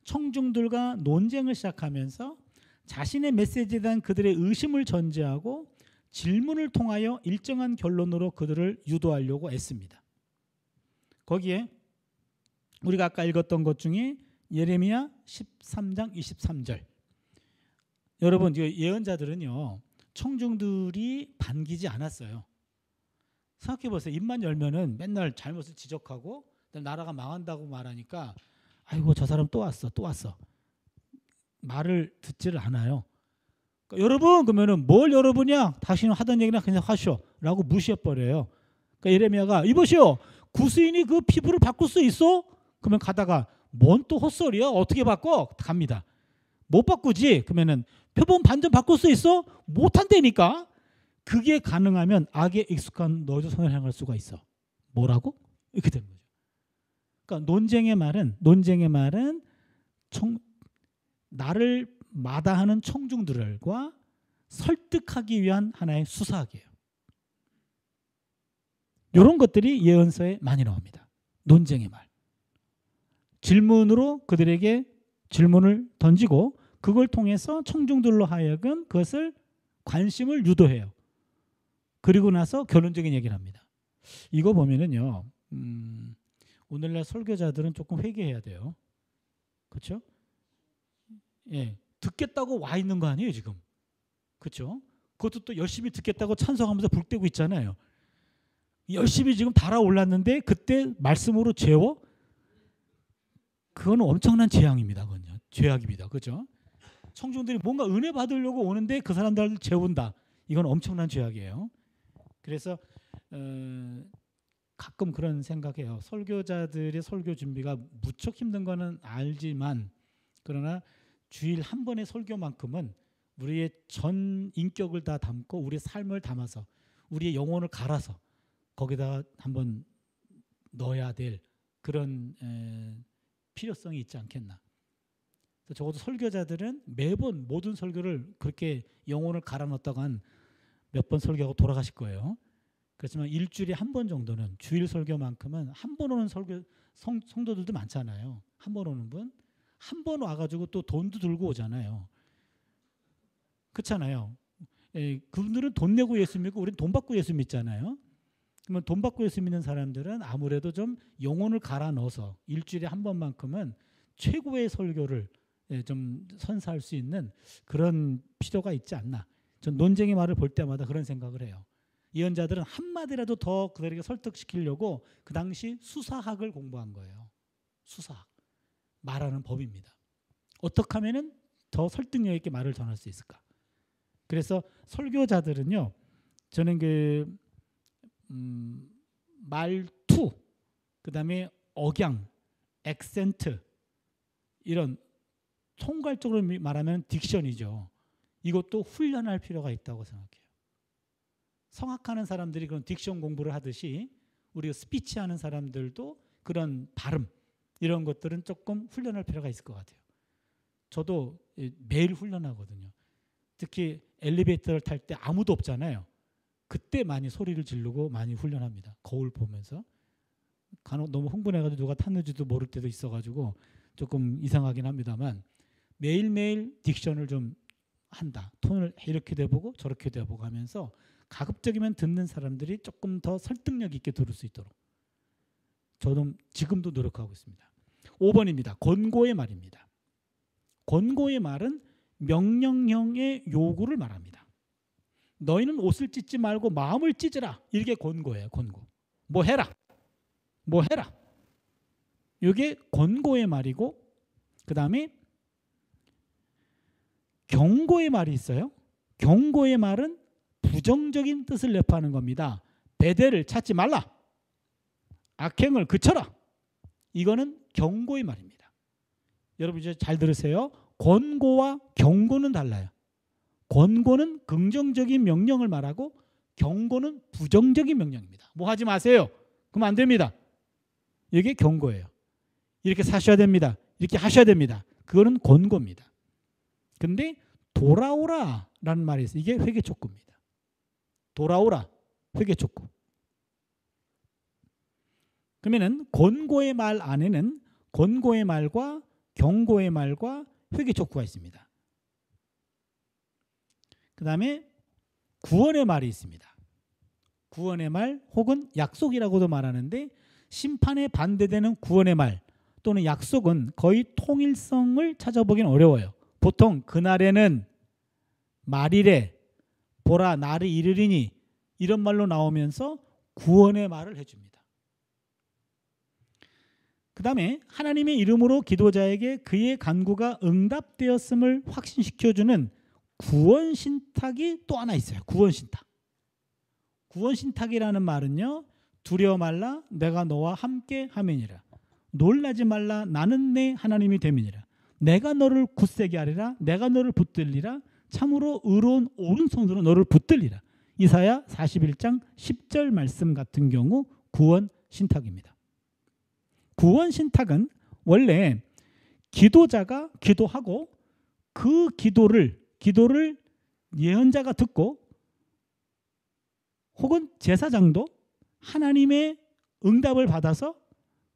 청중들과 논쟁을 시작하면서 자신의 메시지에 대한 그들의 의심을 전제하고 질문을 통하여 일정한 결론으로 그들을 유도하려고 애씁니다. 거기에 우리가 아까 읽었던 것 중에 예레미야 13장 23절. 여러분 예언자들은요 청중들이 반기지 않았어요. 생각해 보세요. 입만 열면은 맨날 잘못을 지적하고 나라가 망한다고 말하니까 아이고 저 사람 또 왔어. 말을 듣지를 않아요. 그러니까 여러분 그러면은 뭘 여러분이야? 당신은 하던 얘기나 그냥 하시오라고 무시해버려요. 그러니까 예레미야가 이보시오. 구스인이 그 피부를 바꿀 수 있어? 그러면 가다가 뭔 또 헛소리야? 어떻게 바꿔? 갑니다. 못 바꾸지? 그러면은 표본 반전 바꿀 수 있어? 못한다니까. 그게 가능하면 악에 익숙한 너희도 손을 향할 수가 있어. 뭐라고? 이렇게 되는 거죠. 그러니까 논쟁의 말은 나를 마다하는 청중들과 설득하기 위한 하나의 수사학이에요. 이런 것들이 예언서에 많이 나옵니다. 논쟁의 말. 질문으로 그들에게 질문을 던지고 그걸 통해서 청중들로 하여금 그것을 관심을 유도해요. 그리고 나서 결론적인 얘기를 합니다. 이거 보면은요, 오늘날 설교자들은 조금 회개해야 돼요. 그렇죠? 예, 듣겠다고 와 있는 거 아니에요 지금? 그렇죠? 그것도 또 열심히 듣겠다고 찬성하면서 불 떼고 있잖아요. 열심히 지금 달아올랐는데 그때 말씀으로 재워? 그건 엄청난 재앙입니다. 그건요. 죄악입니다. 그렇죠? 청중들이 뭔가 은혜 받으려고 오는데 그 사람들을 재운다. 이건 엄청난 죄악이에요. 그래서 가끔 그런 생각해요. 설교자들의 설교 준비가 무척 힘든 거는 알지만 그러나 주일 한 번의 설교만큼은 우리의 전 인격을 다 담고 우리의 삶을 담아서 우리의 영혼을 갈아서 거기다가 한번 넣어야 될 그런 필요성이 있지 않겠나. 그래서 적어도 설교자들은 매번 모든 설교를 그렇게 영혼을 갈아 넣었다가 한 몇 번 설교하고 돌아가실 거예요. 그렇지만 일주일에 한 번 정도는 주일 설교만큼은 한 번 오는 성도들도 많잖아요. 한 번 오는 분. 한 번 와가지고 또 돈도 들고 오잖아요. 그렇잖아요. 그분들은 돈 내고 예수 믿고 우리는 돈 받고 예수 믿잖아요. 그러면 돈 받고 예수 믿는 사람들은 아무래도 좀 영혼을 갈아 넣어서 일주일에 한 번만큼은 최고의 설교를 좀 선사할 수 있는 그런 필요가 있지 않나. 전 논쟁의 말을 볼 때마다 그런 생각을 해요. 예언자들은 한마디라도 더 그들에게 설득시키려고 그 당시 수사학을 공부한 거예요. 수사학. 말하는 법입니다. 어떻게 하면은 더 설득력 있게 말을 전할 수 있을까? 그래서 설교자들은요, 저는 그 말투, 그다음에 억양, 액센트, 이런 총괄적으로 말하면 딕션이죠. 이것도 훈련할 필요가 있다고 생각해요. 성악하는 사람들이 그런 딕션 공부를 하듯이 우리가 스피치 하는 사람들도 그런 발음, 이런 것들은 조금 훈련할 필요가 있을 것 같아요. 저도 매일 훈련하거든요. 특히 엘리베이터를 탈 때 아무도 없잖아요. 그때 많이 소리를 지르고 많이 훈련합니다. 거울 보면서. 간혹 너무 흥분해가지고 누가 탔는지도 모를 때도 있어가지고 조금 이상하긴 합니다만, 매일매일 딕션을 좀 한다. 톤을 이렇게 돼보고 저렇게 돼보고 하면서 가급적이면 듣는 사람들이 조금 더 설득력 있게 들을 수 있도록 저는 지금도 노력하고 있습니다. 5번입니다. 권고의 말입니다. 권고의 말은 명령형의 요구를 말합니다. 너희는 옷을 찢지 말고 마음을 찢으라. 이게 권고예요. 권고. 뭐 해라. 뭐 해라. 이게 권고의 말이고, 그 다음에 경고의 말이 있어요. 경고의 말은 부정적인 뜻을 내포하는 겁니다. 배대를 찾지 말라. 악행을 그쳐라. 이거는 경고의 말입니다. 여러분 이제 잘 들으세요. 권고와 경고는 달라요. 권고는 긍정적인 명령을 말하고 경고는 부정적인 명령입니다. 뭐 하지 마세요. 그러면 안 됩니다. 이게 경고예요. 이렇게 사셔야 됩니다. 이렇게 하셔야 됩니다. 그거는 권고입니다. 근데 돌아오라 라는 말이 있어요. 이게 회개 촉구입니다. 돌아오라. 회개 촉구. 그러면은 권고의 말 안에는 권고의 말과 경고의 말과 회개 촉구가 있습니다. 그 다음에 구원의 말이 있습니다. 구원의 말 혹은 약속이라고도 말하는데, 심판에 반대되는 구원의 말 또는 약속은 거의 통일성을 찾아보기는 어려워요. 보통 그날에는 말이래, 보라 날이 이르리니, 이런 말로 나오면서 구원의 말을 해줍니다. 그 다음에 하나님의 이름으로 기도자에게 그의 간구가 응답되었음을 확신시켜주는 구원신탁이 또 하나 있어요. 구원신탁. 구원신탁이라는 말은요, 두려워 말라 내가 너와 함께 하매니라. 놀라지 말라 나는 내 하나님이 됨이니라. 내가 너를 굳세게 하리라. 내가 너를 붙들리라. 참으로 의로운 오른손으로 너를 붙들리라. 이사야 41장 10절 말씀 같은 경우 구원신탁입니다. 구원신탁은 원래 기도자가 기도하고 그 기도를 예언자가 듣고 혹은 제사장도 하나님의 응답을 받아서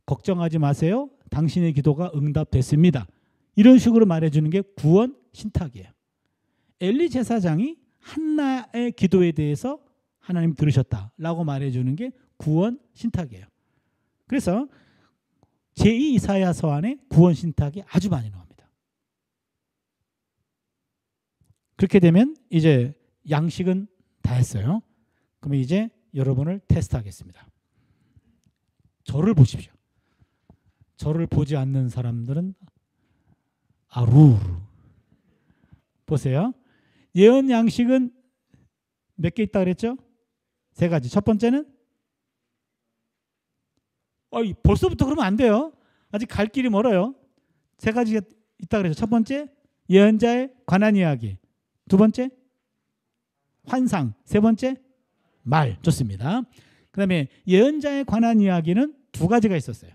걱정하지 마세요. 당신의 기도가 응답됐습니다. 이런 식으로 말해주는 게 구원신탁이에요. 엘리 제사장이 한나의 기도에 대해서 하나님 들으셨다라고 말해주는 게 구원신탁이에요. 그래서 제2 이사야서 안에 구원신탁이 아주 많이 나옵니다. 그렇게 되면 이제 양식은 다 했어요. 그러면 이제 여러분을 테스트하겠습니다. 저를 보십시오. 저를 보지 않는 사람들은 아루루. 보세요. 예언 양식은 몇 개 있다 그랬죠? 3가지. 첫 번째는 벌써부터 그러면 안 돼요. 아직 갈 길이 멀어요. 3가지가 있다 그랬죠. 첫 번째 예언자에 관한 이야기. 2번째 환상. 3번째 말. 좋습니다. 그 다음에 예언자에 관한 이야기는 2가지가 있었어요.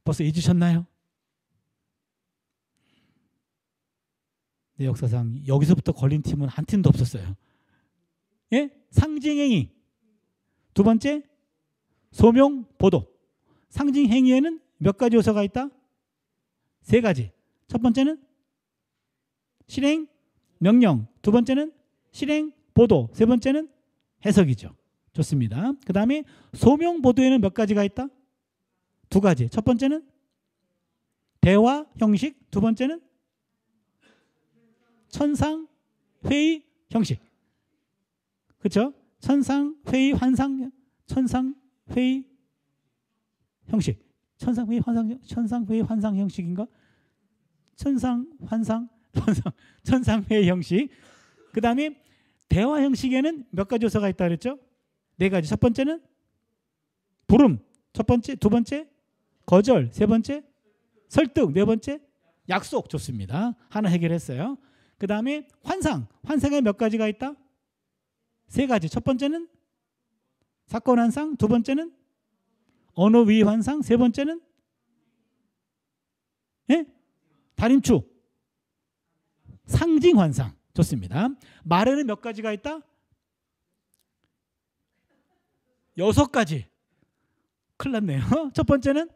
벌써 잊으셨나요? 내 역사상 여기서부터 걸린 팀은 한 팀도 없었어요. 예? 상징행위. 2번째 소명 보도. 상징행위에는 몇 가지 요소가 있다? 3가지. 첫 번째는 실행 명령. 2번째는 실행 보도. 3번째는 해석이죠. 좋습니다. 그 다음에 소명 보도에는 몇 가지가 있다? 2가지. 첫 번째는 대화 형식. 2번째는 천상 회의 형식. 그렇죠? 천상 회의 환상 천상 회의 형식. 천상회의 환상 형식인가? 천상회의 형식. 그 다음에 대화 형식에는 몇 가지 요소가 있다 그랬죠? 4가지. 첫 번째는 부름, 첫 번째, 두 번째 거절, 세 번째 설득, 네 번째 약속. 좋습니다. 하나 해결했어요. 그 다음에 환상에 몇 가지가 있다? 3가지. 첫 번째는 사건 환상, 두 번째는 언어 위의 환상, 세 번째는 다림추 상징 환상. 좋습니다. 말에는 몇 가지가 있다? 6가지. 큰일 났네요. 첫 번째는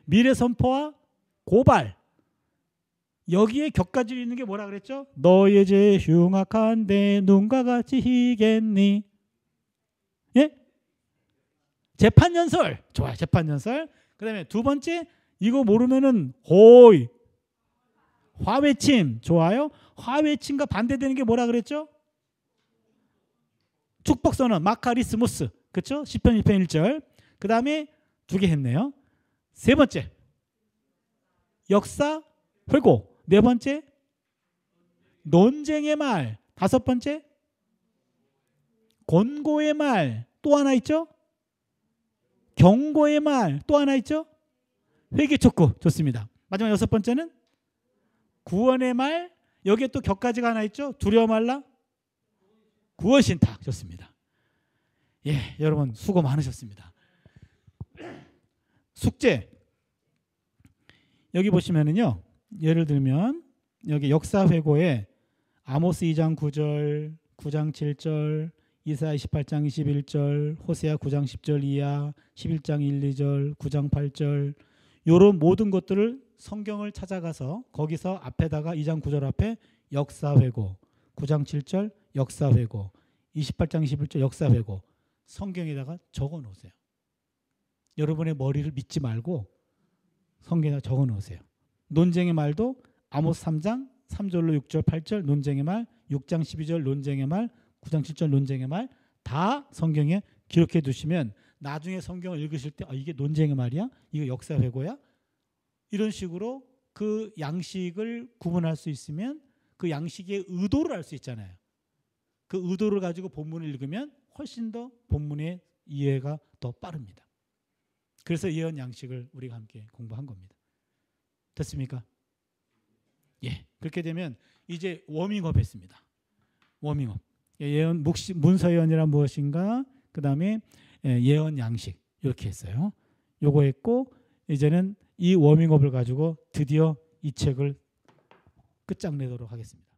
미래 선포와 고발. 여기에 격가지로 있는 게 뭐라 그랬죠? 너의 죄 흉악한데 눈과 같이 희겠니? 예? 재판연설. 좋아요. 재판연설. 그 다음에 두 번째, 이거 모르면은 호의 화외침. 좋아요. 화외침과 반대되는 게 뭐라 그랬죠? 축복선언 마카리스무스. 그렇죠? 시편 1편 1절. 그 다음에 2개 했네요. 세 번째 역사 회고. 네 번째 논쟁의 말. 다섯 번째 권고의 말. 또 하나 있죠? 경고의 말. 또 하나 있죠? 회개 촉구. 좋습니다. 마지막 6번째는 구원의 말. 여기에 또 격가지가 하나 있죠? 두려워 말라 구원 신탁. 좋습니다. 예, 여러분 수고 많으셨습니다. 숙제 여기 보시면은요, 예를 들면 여기 역사 회고에 아모스 2장 9절, 9장 7절, 이사야 28장 21절, 호세아 9장 10절 이하, 11장 1, 2절, 9장 8절 이런 모든 것들을 성경을 찾아가서 거기서 앞에다가 2장 9절 앞에 역사 회고, 9장 7절 역사 회고, 28장 21절 역사 회고 성경에다가 적어 놓으세요. 여러분의 머리를 믿지 말고 성경에다 적어 놓으세요. 논쟁의 말도 아모스 3장 3절로 6절 8절 논쟁의 말, 6장 12절 논쟁의 말, 9장 7절 논쟁의 말 다 성경에 기록해 두시면 나중에 성경을 읽으실 때 이게 논쟁의 말이야? 이거 역사 회고야? 이런 식으로 그 양식을 구분할 수 있으면 그 양식의 의도를 알 수 있잖아요. 그 의도를 가지고 본문을 읽으면 훨씬 더 본문의 이해가 더 빠릅니다. 그래서 예언 양식을 우리가 함께 공부한 겁니다. 됐습니까? 예, 그렇게 되면 이제 워밍업 했습니다. 워밍업. 예언 문서 예언이란 무엇인가? 그 다음에 예언 양식 이렇게 했어요. 요거 했고 이제는 이 워밍업을 가지고 드디어 이 책을 끝장내도록 하겠습니다.